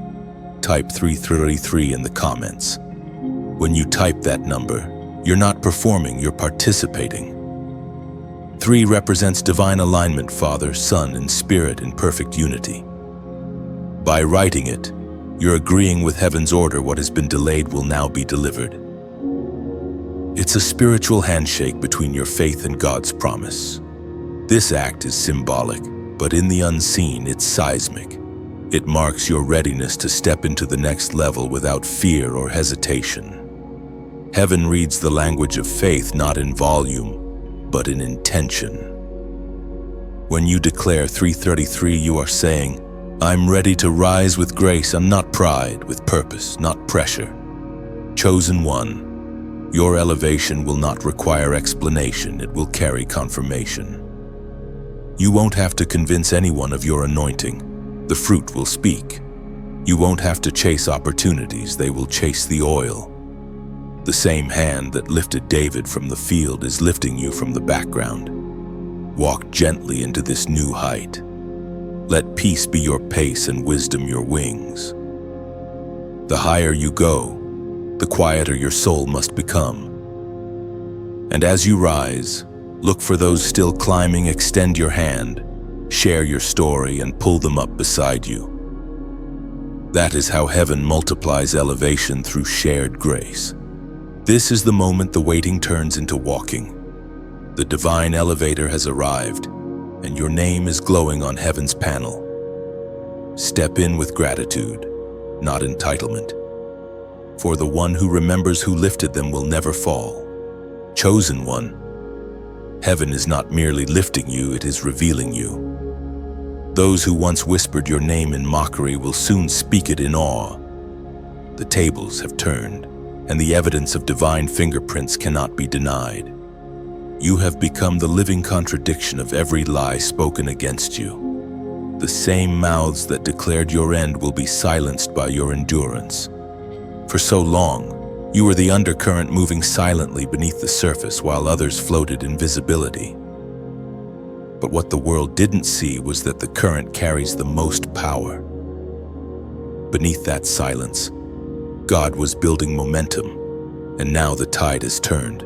Type 333 in the comments. When you type that number, you're not performing, you're participating. 3 represents divine alignment, Father, Son, and Spirit in perfect unity. By writing it, you're agreeing with heaven's order. What has been delayed will now be delivered. It's a spiritual handshake between your faith and God's promise. This act is symbolic, but in the unseen, it's seismic. It marks your readiness to step into the next level without fear or hesitation. Heaven reads the language of faith not in volume, but in intention. When you declare 333, you are saying, "I'm ready to rise with grace and not pride, with purpose, not pressure." Chosen one, your elevation will not require explanation, it will carry confirmation. You won't have to convince anyone of your anointing. The fruit will speak. You won't have to chase opportunities, they will chase the oil. The same hand that lifted David from the field is lifting you from the background. Walk gently into this new height. Let peace be your pace and wisdom your wings. The higher you go, the quieter your soul must become. And as you rise, look for those still climbing. Extend your hand, share your story, and pull them up beside you. That is how heaven multiplies elevation, through shared grace. This is the moment the waiting turns into walking. The divine elevator has arrived, and your name is glowing on heaven's panel. Step in with gratitude, not entitlement. For the one who remembers who lifted them will never fall. Chosen one, heaven is not merely lifting you, it is revealing you. Those who once whispered your name in mockery will soon speak it in awe. The tables have turned, and the evidence of divine fingerprints cannot be denied. You have become the living contradiction of every lie spoken against you. The same mouths that declared your end will be silenced by your endurance. For so long, you were the undercurrent moving silently beneath the surface while others floated in visibility. But what the world didn't see was that the current carries the most power. Beneath that silence, God was building momentum, and now the tide has turned.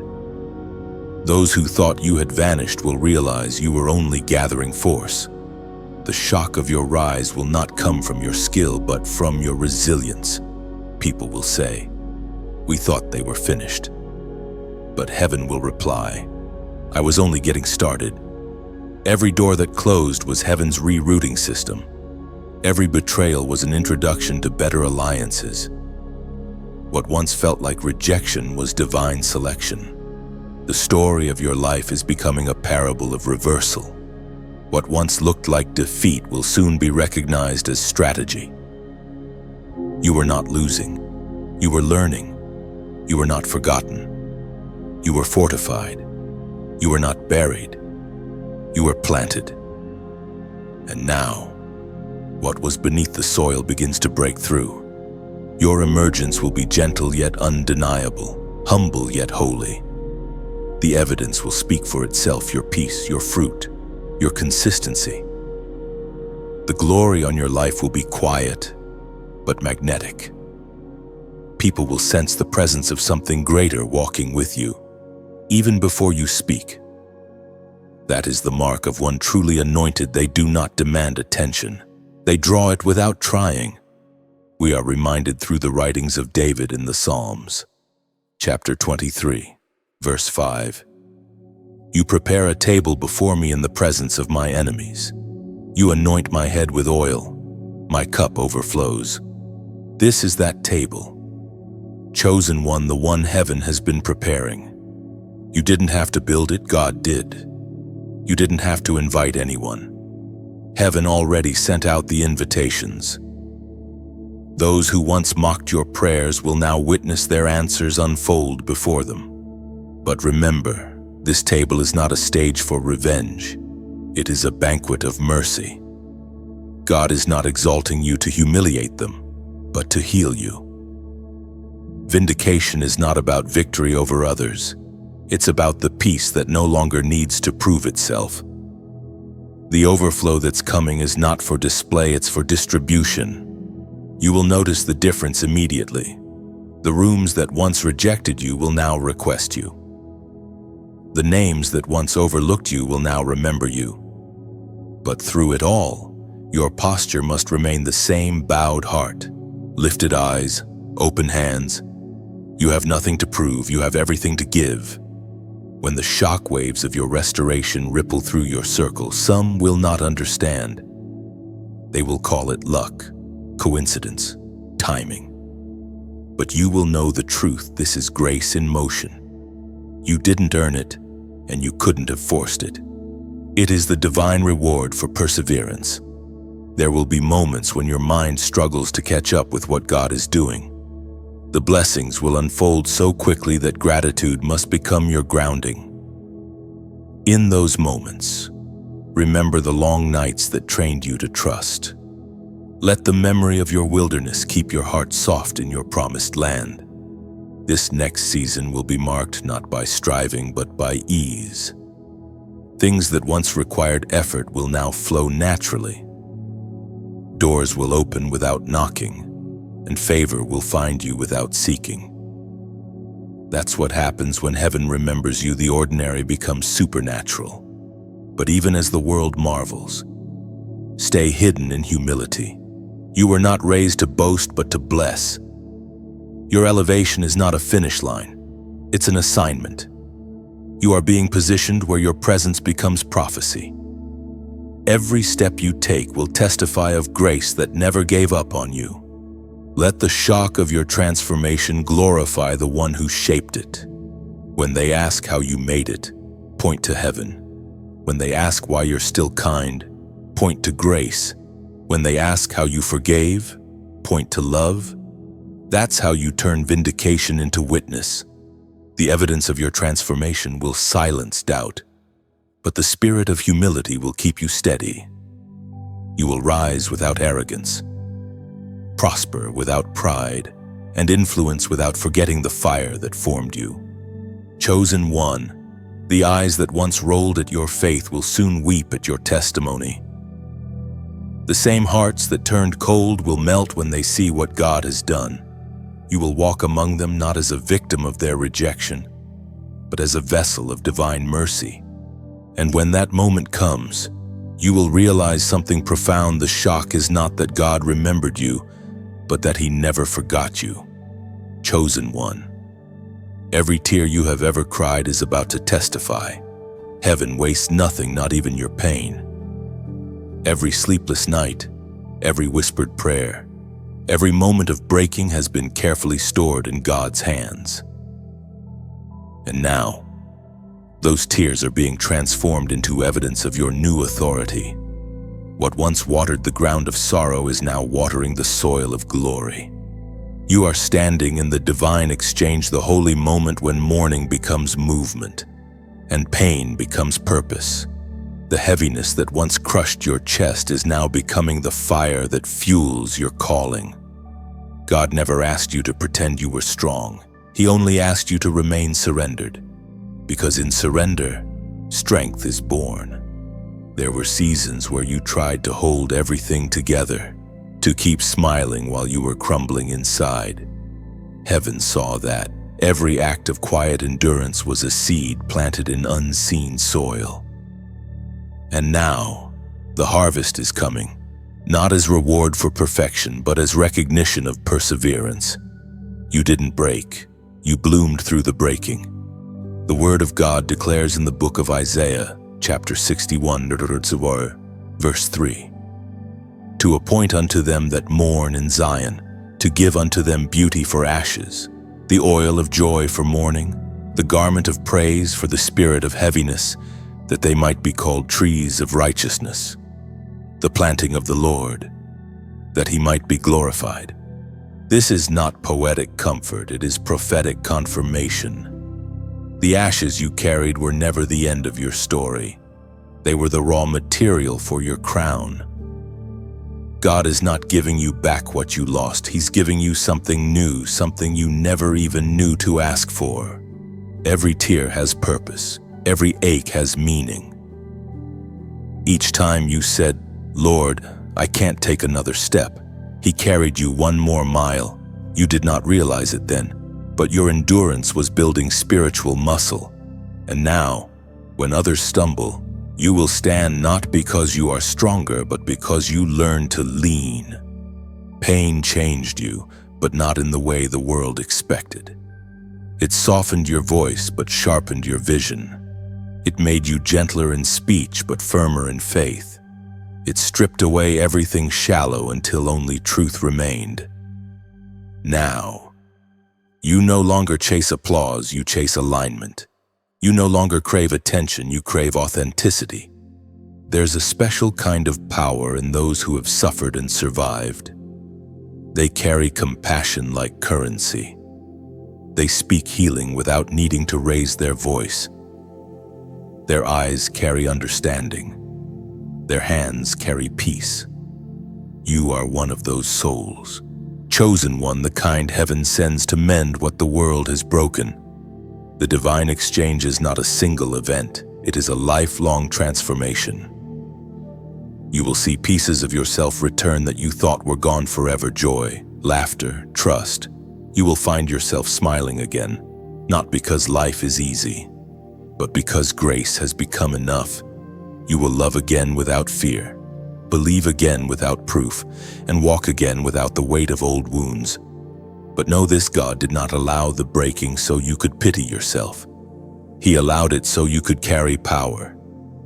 Those who thought you had vanished will realize you were only gathering force. The shock of your rise will not come from your skill, but from your resilience. People will say, "We thought they were finished." But heaven will reply, "I was only getting started." Every door that closed was heaven's rerouting system. Every betrayal was an introduction to better alliances. What once felt like rejection was divine selection. The story of your life is becoming a parable of reversal. What once looked like defeat will soon be recognized as strategy. You were not losing. You were learning. You were not forgotten. You were fortified. You were not buried. You were planted. And now, what was beneath the soil begins to break through. Your emergence will be gentle yet undeniable, humble yet holy. The evidence will speak for itself, your peace, your fruit, your consistency. The glory on your life will be quiet, but magnetic. People will sense the presence of something greater walking with you, even before you speak. That is the mark of one truly anointed. They do not demand attention. They draw it without trying. We are reminded through the writings of David in the Psalms. Chapter 23, verse 5. You prepare a table before me in the presence of my enemies. You anoint my head with oil. My cup overflows. This is that table. Chosen one, the one heaven has been preparing. You didn't have to build it, God did. You didn't have to invite anyone. Heaven already sent out the invitations. Those who once mocked your prayers will now witness their answers unfold before them. But remember, this table is not a stage for revenge. It is a banquet of mercy. God is not exalting you to humiliate them, but to heal you. Vindication is not about victory over others. It's about the peace that no longer needs to prove itself. The overflow that's coming is not for display, it's for distribution. You will notice the difference immediately. The rooms that once rejected you will now request you. The names that once overlooked you will now remember you. But through it all, your posture must remain the same: bowed heart, lifted eyes, open hands. You have nothing to prove, you have everything to give. When the shock waves of your restoration ripple through your circle, some will not understand. They will call it luck, coincidence, timing. But you will know the truth. This is grace in motion. You didn't earn it, and you couldn't have forced it. It is the divine reward for perseverance. There will be moments when your mind struggles to catch up with what God is doing. The blessings will unfold so quickly that gratitude must become your grounding. In those moments, remember the long nights that trained you to trust. Let the memory of your wilderness keep your heart soft in your promised land. This next season will be marked not by striving, but by ease. Things that once required effort will now flow naturally. Doors will open without knocking, and favor will find you without seeking. That's what happens when heaven remembers you. The ordinary becomes supernatural. But even as the world marvels, stay hidden in humility. You were not raised to boast, but to bless. Your elevation is not a finish line. It's an assignment. You are being positioned where your presence becomes prophecy. Every step you take will testify of grace that never gave up on you. Let the shock of your transformation glorify the one who shaped it. When they ask how you made it, point to heaven. When they ask why you're still kind, point to grace. When they ask how you forgave, point to love. That's how you turn vindication into witness. The evidence of your transformation will silence doubt, but the spirit of humility will keep you steady. You will rise without arrogance, prosper without pride, and influence without forgetting the fire that formed you. Chosen one, the eyes that once rolled at your faith will soon weep at your testimony. The same hearts that turned cold will melt when they see what God has done. You will walk among them not as a victim of their rejection, but as a vessel of divine mercy. And when that moment comes, you will realize something profound. The shock is not that God remembered you, but that He never forgot you. chosen one. Every tear you have ever cried is about to testify. Heaven wastes nothing, not even your pain. Every sleepless night, every whispered prayer, every moment of breaking has been carefully stored in God's hands. And now, those tears are being transformed into evidence of your new authority. What once watered the ground of sorrow is now watering the soil of glory. You are standing in the divine exchange, the holy moment when mourning becomes movement and pain becomes purpose. The heaviness that once crushed your chest is now becoming the fire that fuels your calling. God never asked you to pretend you were strong. He only asked you to remain surrendered, because in surrender, strength is born. There were seasons where you tried to hold everything together, to keep smiling while you were crumbling inside. Heaven saw that. Every act of quiet endurance was a seed planted in unseen soil. And now, the harvest is coming, not as reward for perfection, but as recognition of perseverance. You didn't break, you bloomed through the breaking. The Word of God declares in the book of Isaiah, chapter 61, verse 3, "To appoint unto them that mourn in Zion, to give unto them beauty for ashes, the oil of joy for mourning, the garment of praise for the spirit of heaviness, that they might be called trees of righteousness, the planting of the Lord, that he might be glorified." This is not poetic comfort, it is prophetic confirmation. The ashes you carried were never the end of your story. They were the raw material for your crown. God is not giving you back what you lost. He's giving you something new, something you never even knew to ask for. Every tear has purpose. Every ache has meaning. Each time you said, "Lord, I can't take another step," He carried you one more mile. You did not realize it then, but your endurance was building spiritual muscle. And now, when others stumble, you will stand not because you are stronger, but because you learn to lean. Pain changed you, but not in the way the world expected. It softened your voice, but sharpened your vision. It made you gentler in speech, but firmer in faith. It stripped away everything shallow until only truth remained. Now, you no longer chase applause, you chase alignment. You no longer crave attention, you crave authenticity. There's a special kind of power in those who have suffered and survived. They carry compassion like currency. They speak healing without needing to raise their voice. Their eyes carry understanding. Their hands carry peace. You are one of those souls, chosen one, the kind heaven sends to mend what the world has broken. The divine exchange is not a single event, it is a lifelong transformation. You will see pieces of yourself return that you thought were gone forever: joy, laughter, trust. You will find yourself smiling again, not because life is easy, but because grace has become enough. You will love again without fear, believe again without proof, and walk again without the weight of old wounds. But know this: God did not allow the breaking so you could pity yourself. He allowed it so you could carry power.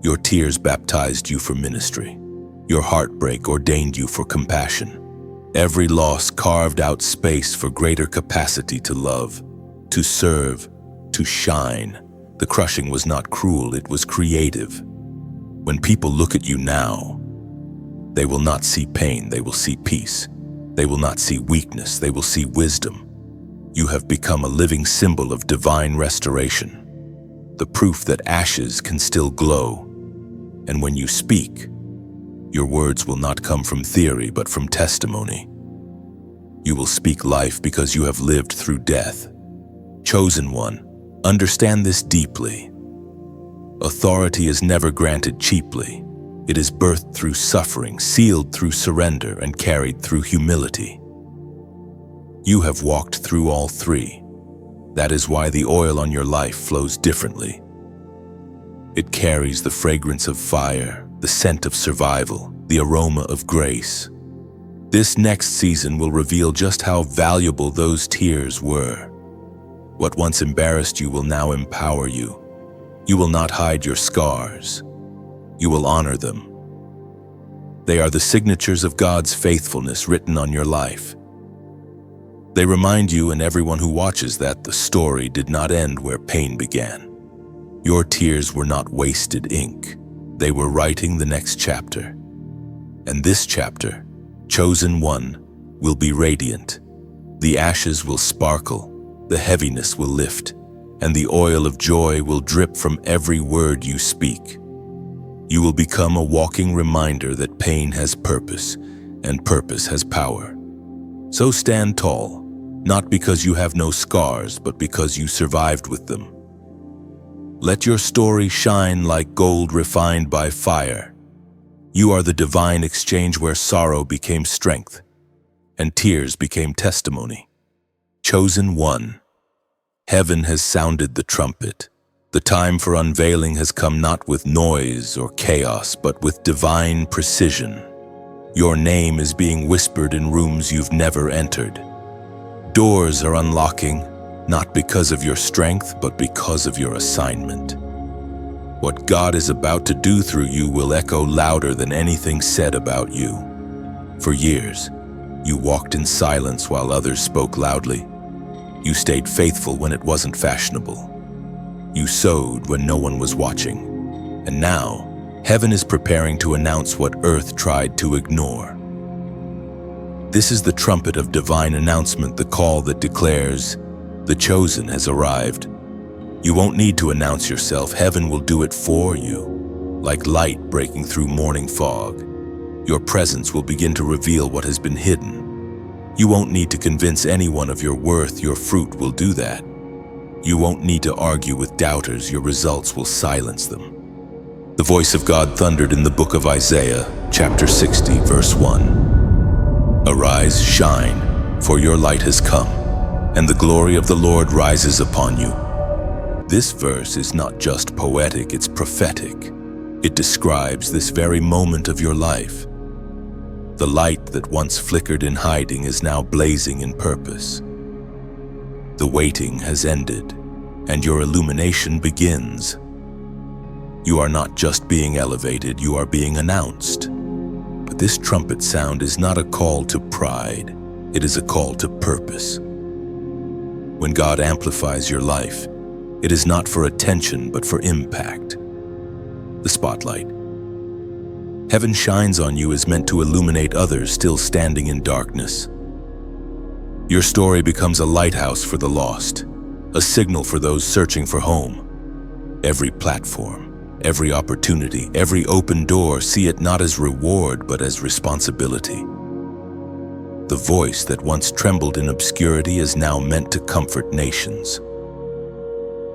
Your tears baptized you for ministry. Your heartbreak ordained you for compassion. Every loss carved out space for greater capacity to love, to serve, to shine. The crushing was not cruel, it was creative. When people look at you now, they will not see pain, they will see peace. They will not see weakness, they will see wisdom. You have become a living symbol of divine restoration, the proof that ashes can still glow. And when you speak, your words will not come from theory, but from testimony. You will speak life because you have lived through death. Chosen one, understand this deeply. Authority is never granted cheaply. It is birthed through suffering, sealed through surrender, and carried through humility. You have walked through all three. That is why the oil on your life flows differently. It carries the fragrance of fire, the scent of survival, the aroma of grace. This next season will reveal just how valuable those tears were. What once embarrassed you will now empower you. You will not hide your scars. You will honor them. They are the signatures of God's faithfulness written on your life. They remind you and everyone who watches that the story did not end where pain began. Your tears were not wasted ink. They were writing the next chapter. And this chapter, chosen one, will be radiant. The ashes will sparkle, the heaviness will lift, and the oil of joy will drip from every word you speak. You will become a walking reminder that pain has purpose, and purpose has power. So stand tall, not because you have no scars, but because you survived with them. Let your story shine like gold refined by fire. You are the divine exchange where sorrow became strength, and tears became testimony. Chosen one. Heaven has sounded the trumpet. The time for unveiling has come, not with noise or chaos, but with divine precision. Your name is being whispered in rooms you've never entered. Doors are unlocking, not because of your strength, but because of your assignment. What God is about to do through you will echo louder than anything said about you. For years, you walked in silence while others spoke loudly. You stayed faithful when it wasn't fashionable. You sowed when no one was watching. And now, heaven is preparing to announce what earth tried to ignore. This is the trumpet of divine announcement, the call that declares, the chosen has arrived. You won't need to announce yourself. Heaven will do it for you. Like light breaking through morning fog, your presence will begin to reveal what has been hidden. You won't need to convince anyone of your worth. Your fruit will do that. You won't need to argue with doubters. Your results will silence them. The voice of God thundered in the book of Isaiah, chapter 60, verse 1. Arise, shine, for your light has come, and the glory of the Lord rises upon you. This verse is not just poetic, it's prophetic. It describes this very moment of your life. The light that once flickered in hiding is now blazing in purpose. The waiting has ended, and your illumination begins. You are not just being elevated, you are being announced. But this trumpet sound is not a call to pride, it is a call to purpose. When God amplifies your life, it is not for attention, but for impact. The spotlight. Heaven shines on you is meant to illuminate others still standing in darkness. Your story becomes a lighthouse for the lost, a signal for those searching for home. Every platform, every opportunity, every open door, see it not as reward, but as responsibility. The voice that once trembled in obscurity is now meant to comfort nations.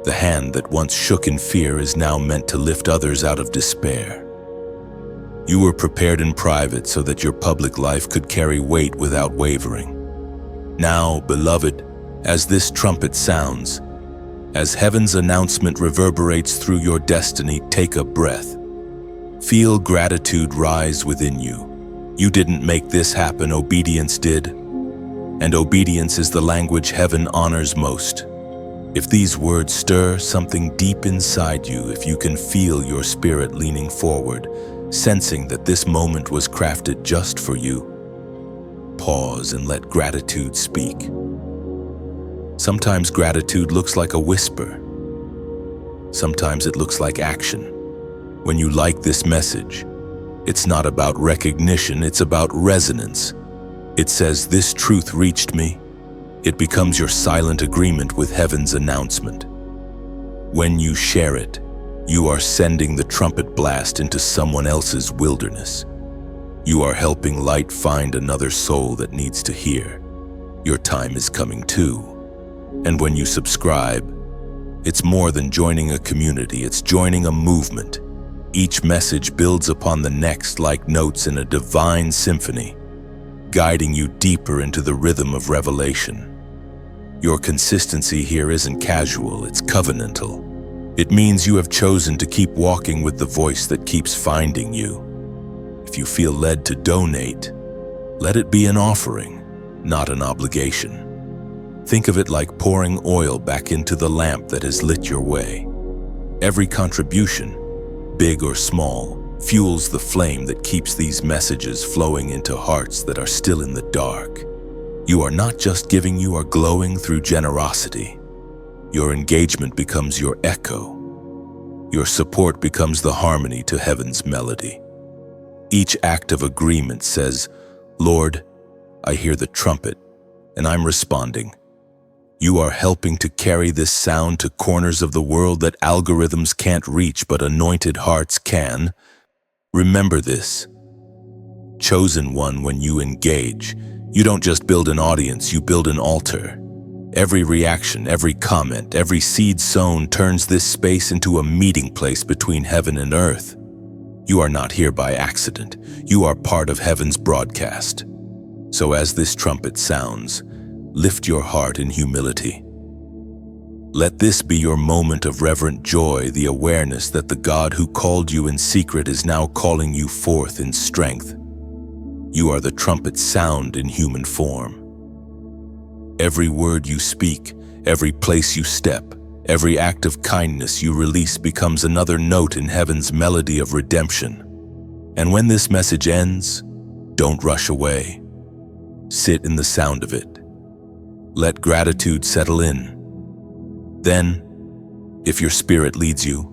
The hand that once shook in fear is now meant to lift others out of despair. You were prepared in private so that your public life could carry weight without wavering. Now, beloved, as this trumpet sounds, as heaven's announcement reverberates through your destiny, take a breath. Feel gratitude rise within you. You didn't make this happen, obedience did. And obedience is the language heaven honors most. If these words stir something deep inside you, if you can feel your spirit leaning forward, sensing that this moment was crafted just for you, pause and let gratitude speak. Sometimes gratitude looks like a whisper. Sometimes it looks like action. When you like this message, it's not about recognition, it's about resonance. It says, "This truth reached me." It becomes your silent agreement with heaven's announcement. When you share it, you are sending the trumpet blast into someone else's wilderness. You are helping light find another soul that needs to hear. Your time is coming too. And when you subscribe, it's more than joining a community, it's joining a movement. Each message builds upon the next like notes in a divine symphony, guiding you deeper into the rhythm of revelation. Your consistency here isn't casual, it's covenantal. It means you have chosen to keep walking with the voice that keeps finding you. If you feel led to donate, Let it be an offering, not an obligation. Think of it like pouring oil back into the lamp that has lit your way. Every contribution, big or small, fuels the flame that keeps these messages flowing into hearts that are still in the dark. You are not just giving, you are glowing through generosity. Your engagement becomes your echo. Your support becomes the harmony to heaven's melody. Each act of agreement says, Lord, I hear the trumpet, and I'm responding. You are helping to carry this sound to corners of the world that algorithms can't reach, but anointed hearts can. Remember this. Chosen one, when you engage, you don't just build an audience, you build an altar. Every reaction, every comment, every seed sown turns this space into a meeting place between heaven and earth. You are not here by accident. You are part of heaven's broadcast. So as this trumpet sounds, lift your heart in humility. Let this be your moment of reverent joy, the awareness that the God who called you in secret is now calling you forth in strength. You are the trumpet's sound in human form. Every word you speak, every place you step, every act of kindness you release becomes another note in heaven's melody of redemption. And when this message ends, don't rush away. Sit in the sound of it. Let gratitude settle in. Then, if your spirit leads you,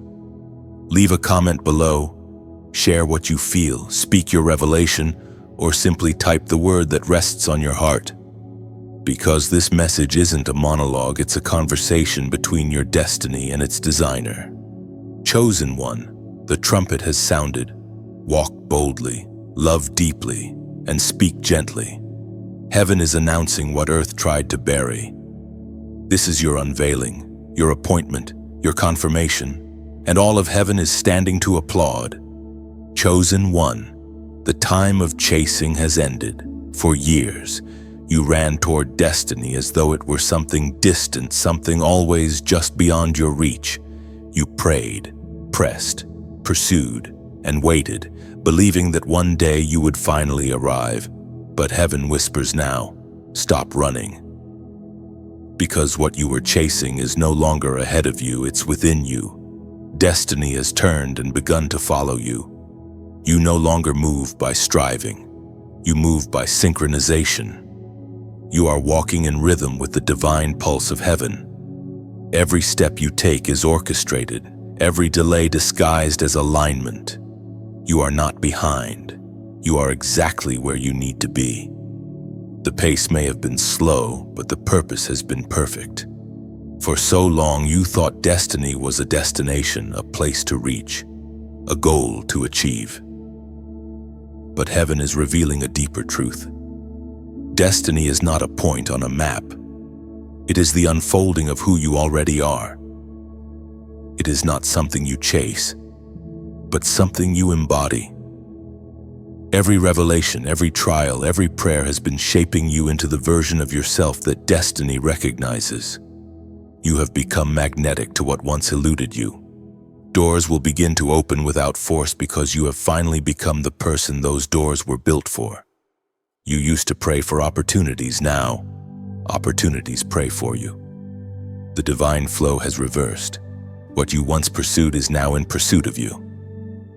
leave a comment below, share what you feel, speak your revelation, or simply type the word that rests on your heart. Because this message isn't a monologue, it's a conversation between your destiny and its designer. Chosen one, the trumpet has sounded. Walk boldly, love deeply, and speak gently. Heaven is announcing what earth tried to bury. This is your unveiling, your appointment, your confirmation, and all of heaven is standing to applaud. Chosen one, the time of chasing has ended. For years, you ran toward destiny as though it were something distant, something always just beyond your reach. You prayed, pressed, pursued, and waited, believing that one day you would finally arrive. But heaven whispers now, stop running. Because what you were chasing is no longer ahead of you, it's within you. Destiny has turned and begun to follow you. You no longer move by striving. You move by synchronization. You are walking in rhythm with the divine pulse of heaven. Every step you take is orchestrated, every delay disguised as alignment. You are not behind. You are exactly where you need to be. The pace may have been slow, but the purpose has been perfect. For so long, you thought destiny was a destination, a place to reach, a goal to achieve. But heaven is revealing a deeper truth. Destiny is not a point on a map. It is the unfolding of who you already are. It is not something you chase, but something you embody. Every revelation, every trial, every prayer has been shaping you into the version of yourself that destiny recognizes. You have become magnetic to what once eluded you. Doors will begin to open without force because you have finally become the person those doors were built for. You used to pray for opportunities, now opportunities pray for you. The divine flow has reversed. What you once pursued is now in pursuit of you.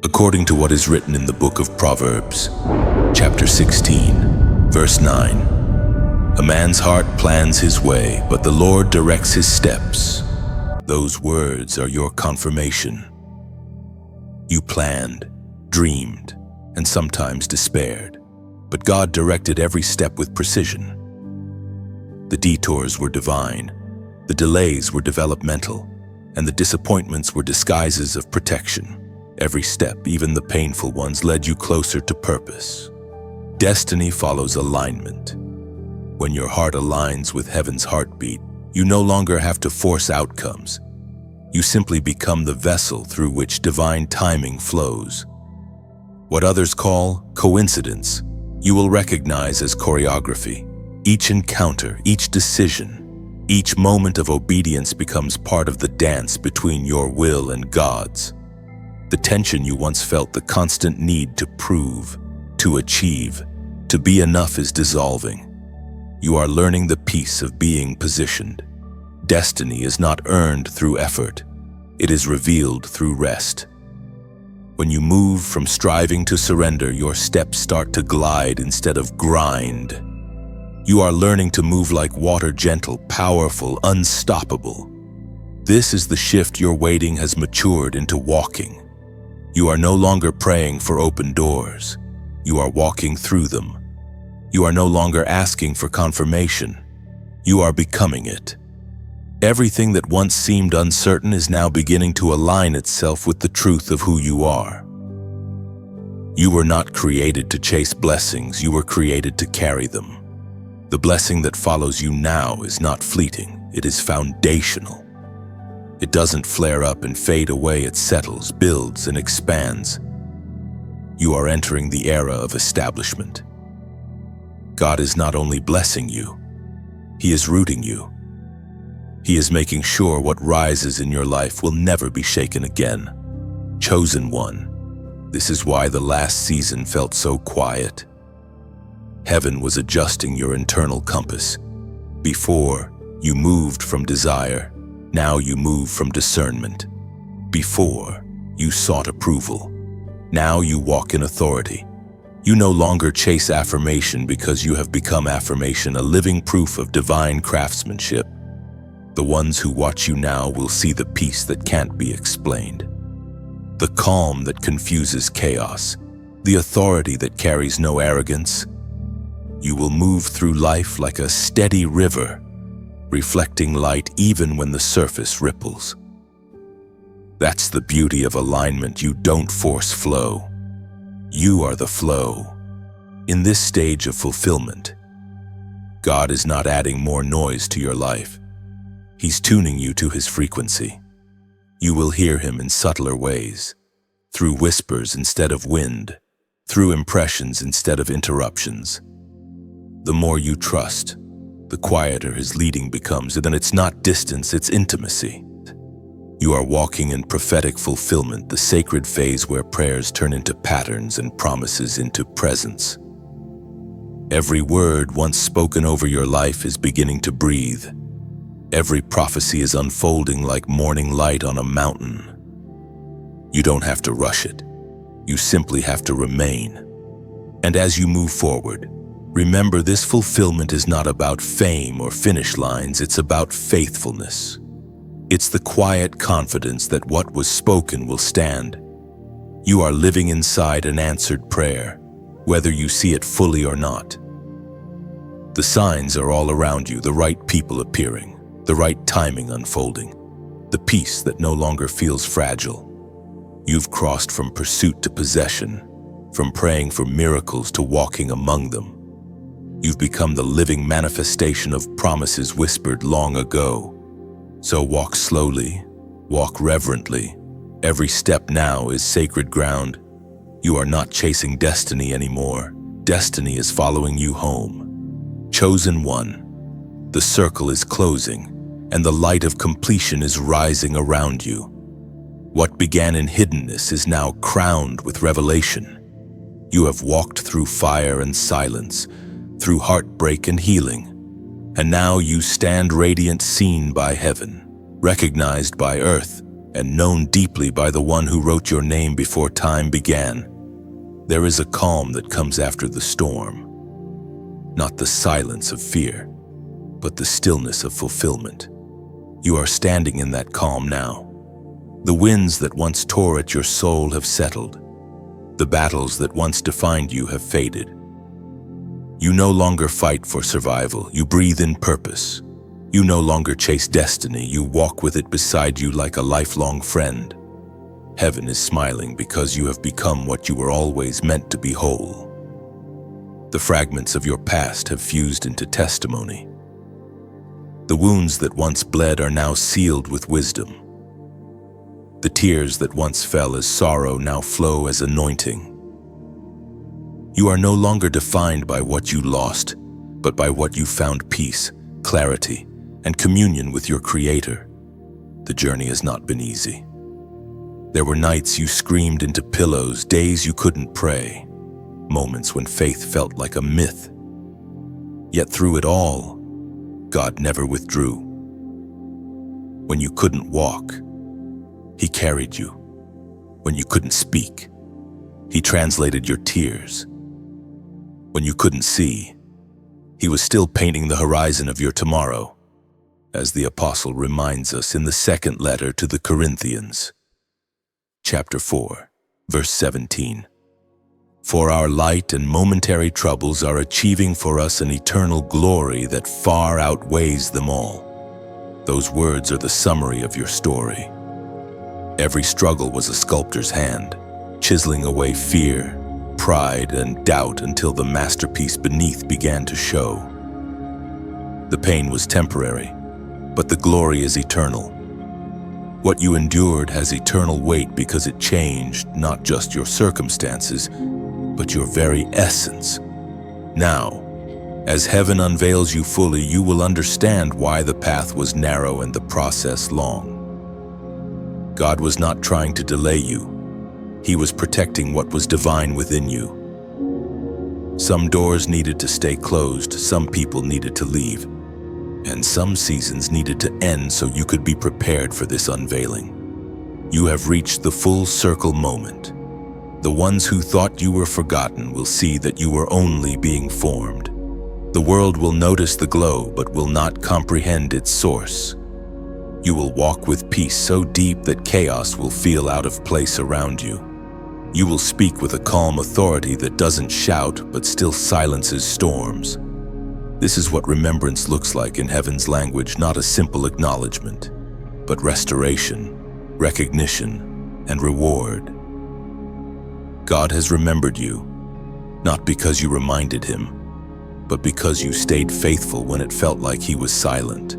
According to what is written in the book of Proverbs, chapter 16, verse 9, a man's heart plans his way, but the Lord directs his steps. Those words are your confirmation. You planned, dreamed, and sometimes despaired, but God directed every step with precision. The detours were divine, the delays were developmental, and the disappointments were disguises of protection. Every step, even the painful ones, led you closer to purpose. Destiny follows alignment. When your heart aligns with heaven's heartbeat, you no longer have to force outcomes. You simply become the vessel through which divine timing flows. What others call coincidence, you will recognize as choreography. Each encounter, each decision, each moment of obedience becomes part of the dance between your will and God's. The tension you once felt, the constant need to prove, to achieve, To be enough is dissolving. You are learning the peace of being positioned. Destiny is not earned through effort. It is revealed through rest. When you move from striving to surrender, your steps start to glide instead of grind. You are learning to move like water, gentle, powerful, unstoppable. This is the shift your waiting has matured into walking. You are no longer praying for open doors. You are walking through them. You are no longer asking for confirmation. You are becoming it. Everything that once seemed uncertain is now beginning to align itself with the truth of who you are. You were not created to chase blessings, you were created to carry them. The blessing that follows you now is not fleeting, it is foundational. It doesn't flare up and fade away, it settles, builds, and expands. You are entering the era of establishment. God is not only blessing you, He is rooting you. He is making sure what rises in your life will never be shaken again. Chosen one. This is why the last season felt so quiet. Heaven was adjusting your internal compass. Before, you moved from desire. Now you move from discernment. Before, you sought approval. Now you walk in authority. You no longer chase affirmation because you have become affirmation, a living proof of divine craftsmanship. The ones who watch you now will see the peace that can't be explained, the calm that confuses chaos, the authority that carries no arrogance. You will move through life like a steady river, reflecting light even when the surface ripples. That's the beauty of alignment. You don't force flow. You are the flow. In this stage of fulfillment, God is not adding more noise to your life. He's tuning you to His frequency. You will hear Him in subtler ways, through whispers instead of wind, through impressions instead of interruptions. The more you trust, the quieter His leading becomes, and then it's not distance, it's intimacy. You are walking in prophetic fulfillment, the sacred phase where prayers turn into patterns and promises into presence. Every word once spoken over your life is beginning to breathe. Every prophecy is unfolding like morning light on a mountain. You don't have to rush it. You simply have to remain. And as you move forward, remember this fulfillment is not about fame or finish lines, it's about faithfulness. It's the quiet confidence that what was spoken will stand. You are living inside an answered prayer, whether you see it fully or not. The signs are all around you, the right people appearing, the right timing unfolding, the peace that no longer feels fragile. You've crossed from pursuit to possession, from praying for miracles to walking among them. You've become the living manifestation of promises whispered long ago. So walk slowly, walk reverently. Every step now is sacred ground. You are not chasing destiny anymore. Destiny is following you home. Chosen one. The circle is closing, and the light of completion is rising around you. What began in hiddenness is now crowned with revelation. You have walked through fire and silence, through heartbreak and healing, and now you stand radiant, seen by heaven, recognized by earth, and known deeply by the one who wrote your name before time began. There is a calm that comes after the storm, not the silence of fear, but the stillness of fulfillment. You are standing in that calm now. The winds that once tore at your soul have settled. The battles that once defined you have faded. You no longer fight for survival, you breathe in purpose. You no longer chase destiny, you walk with it beside you like a lifelong friend. Heaven is smiling because you have become what you were always meant to be, whole. The fragments of your past have fused into testimony. The wounds that once bled are now sealed with wisdom. The tears that once fell as sorrow now flow as anointing. You are no longer defined by what you lost, but by what you found: peace, clarity, and communion with your Creator. The journey has not been easy. There were nights you screamed into pillows, days you couldn't pray. moments when faith felt like a myth. Yet through it all, God never withdrew. When you couldn't walk, He carried you. When you couldn't speak, He translated your tears. When you couldn't see, He was still painting the horizon of your tomorrow, as the apostle reminds us in the second letter to the Corinthians, chapter 4, verse 17. For our light and momentary troubles are achieving for us an eternal glory that far outweighs them all. Those words are the summary of your story. Every struggle was a sculptor's hand, chiseling away fear, pride, and doubt until the masterpiece beneath began to show. The pain was temporary, but the glory is eternal. What you endured has eternal weight because it changed not just your circumstances, but your very essence. Now, as heaven unveils you fully, you will understand why the path was narrow and the process long. God was not trying to delay you. He was protecting what was divine within you. Some doors needed to stay closed, some people needed to leave, and some seasons needed to end so you could be prepared for this unveiling. You have reached the full circle moment. The ones who thought you were forgotten will see that you were only being formed. The world will notice the glow but will not comprehend its source. You will walk with peace so deep that chaos will feel out of place around you. You will speak with a calm authority that doesn't shout but still silences storms. This is what remembrance looks like in heaven's language, not a simple acknowledgement, but restoration, recognition, and reward. God has remembered you, not because you reminded Him, but because you stayed faithful when it felt like He was silent.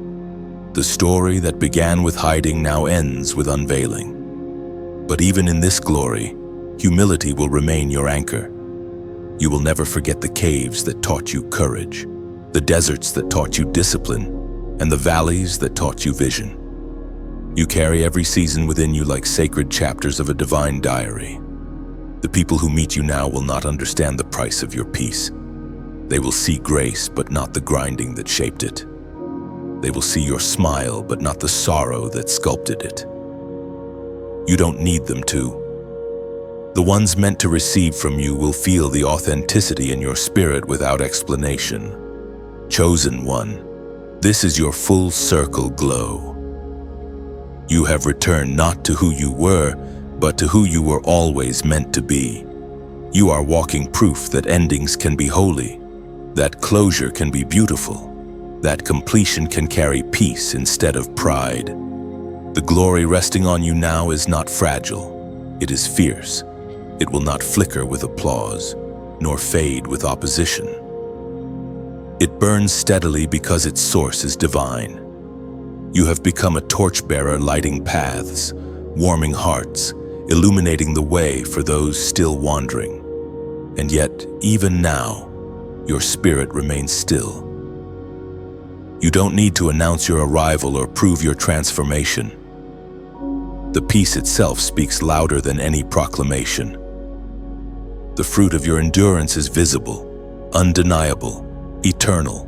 The story that began with hiding now ends with unveiling. But even in this glory, humility will remain your anchor. You will never forget the caves that taught you courage, the deserts that taught you discipline, and the valleys that taught you vision. You carry every season within you like sacred chapters of a divine diary. The people who meet you now will not understand the price of your peace. They will see grace, but not the grinding that shaped it. They will see your smile, but not the sorrow that sculpted it. You don't need them to. The ones meant to receive from you will feel the authenticity in your spirit without explanation. Chosen one, this is your full circle glow. You have returned not to who you were, but to who you were always meant to be. You are walking proof that endings can be holy, that closure can be beautiful, that completion can carry peace instead of pride. The glory resting on you now is not fragile, it is fierce. It will not flicker with applause, nor fade with opposition. It burns steadily because its source is divine. You have become a torchbearer lighting paths, warming hearts, illuminating the way for those still wandering. And yet, even now, your spirit remains still. You don't need to announce your arrival or prove your transformation. The peace itself speaks louder than any proclamation. The fruit of your endurance is visible, undeniable, eternal.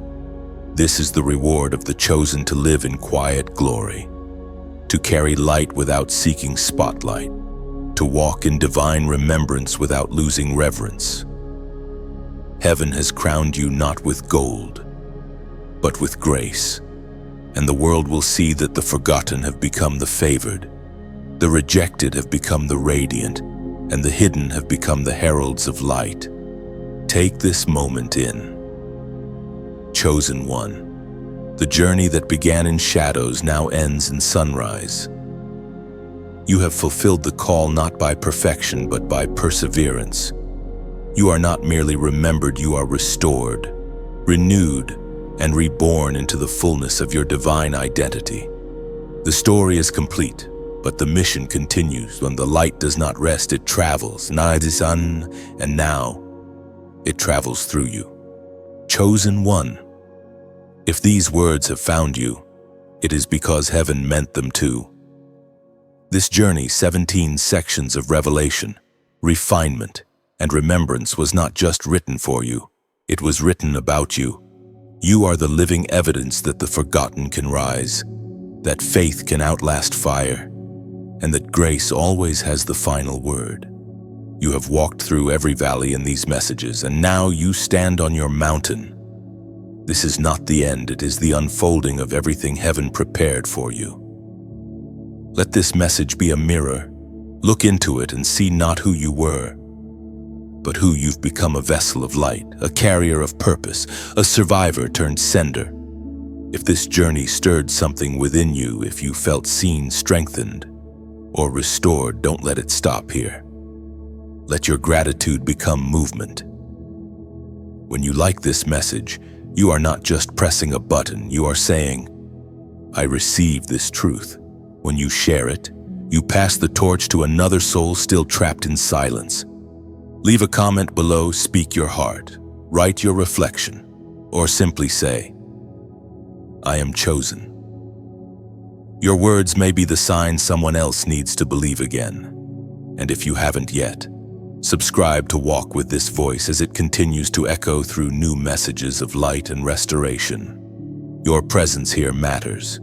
This is the reward of the chosen to live in quiet glory, to carry light without seeking spotlight, to walk in divine remembrance without losing reverence. Heaven has crowned you not with gold, but with grace, and the world will see that the forgotten have become the favored, the rejected have become the radiant, and the hidden have become the heralds of light. Take this moment in. Chosen one, the journey that began in shadows now ends in sunrise. You have fulfilled the call not by perfection but by perseverance. You are not merely remembered, you are restored, renewed, and reborn into the fullness of your divine identity. The story is complete, but the mission continues. When the light does not rest, it travels, and now it travels through you. Chosen one. If these words have found you, it is because heaven meant them to. This journey, 17 sections of revelation, refinement, And remembrance was not just written for you, it was written about you. You are the living evidence that the forgotten can rise, that faith can outlast fire, and that grace always has the final word. You have walked through every valley in these messages, and now you stand on your mountain. This is not the end, it is the unfolding of everything heaven prepared for you. Let this message be a mirror. Look into it and see not who you were, but who you've become, a vessel of light, a carrier of purpose, a survivor turned sender. If this journey stirred something within you, if you felt seen, strengthened, or restored, don't let it stop here. Let your gratitude become movement. When you like this message, you are not just pressing a button, you are saying, I receive this truth. When you share it, you pass the torch to another soul still trapped in silence. Leave a comment below, speak your heart, write your reflection, or simply say, I am chosen. Your words may be the sign someone else needs to believe again. And if you haven't yet, subscribe to walk with this voice as it continues to echo through new messages of light and restoration. Your presence here matters.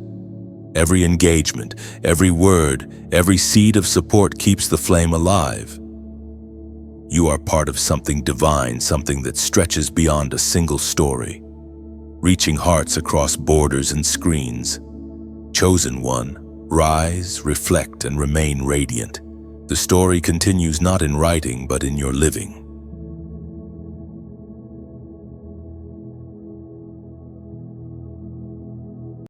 Every engagement, every word, every seed of support keeps the flame alive. You are part of something divine, something that stretches beyond a single story, reaching hearts across borders and screens. Chosen one, rise, reflect, and remain radiant. The story continues not in writing, but in your living.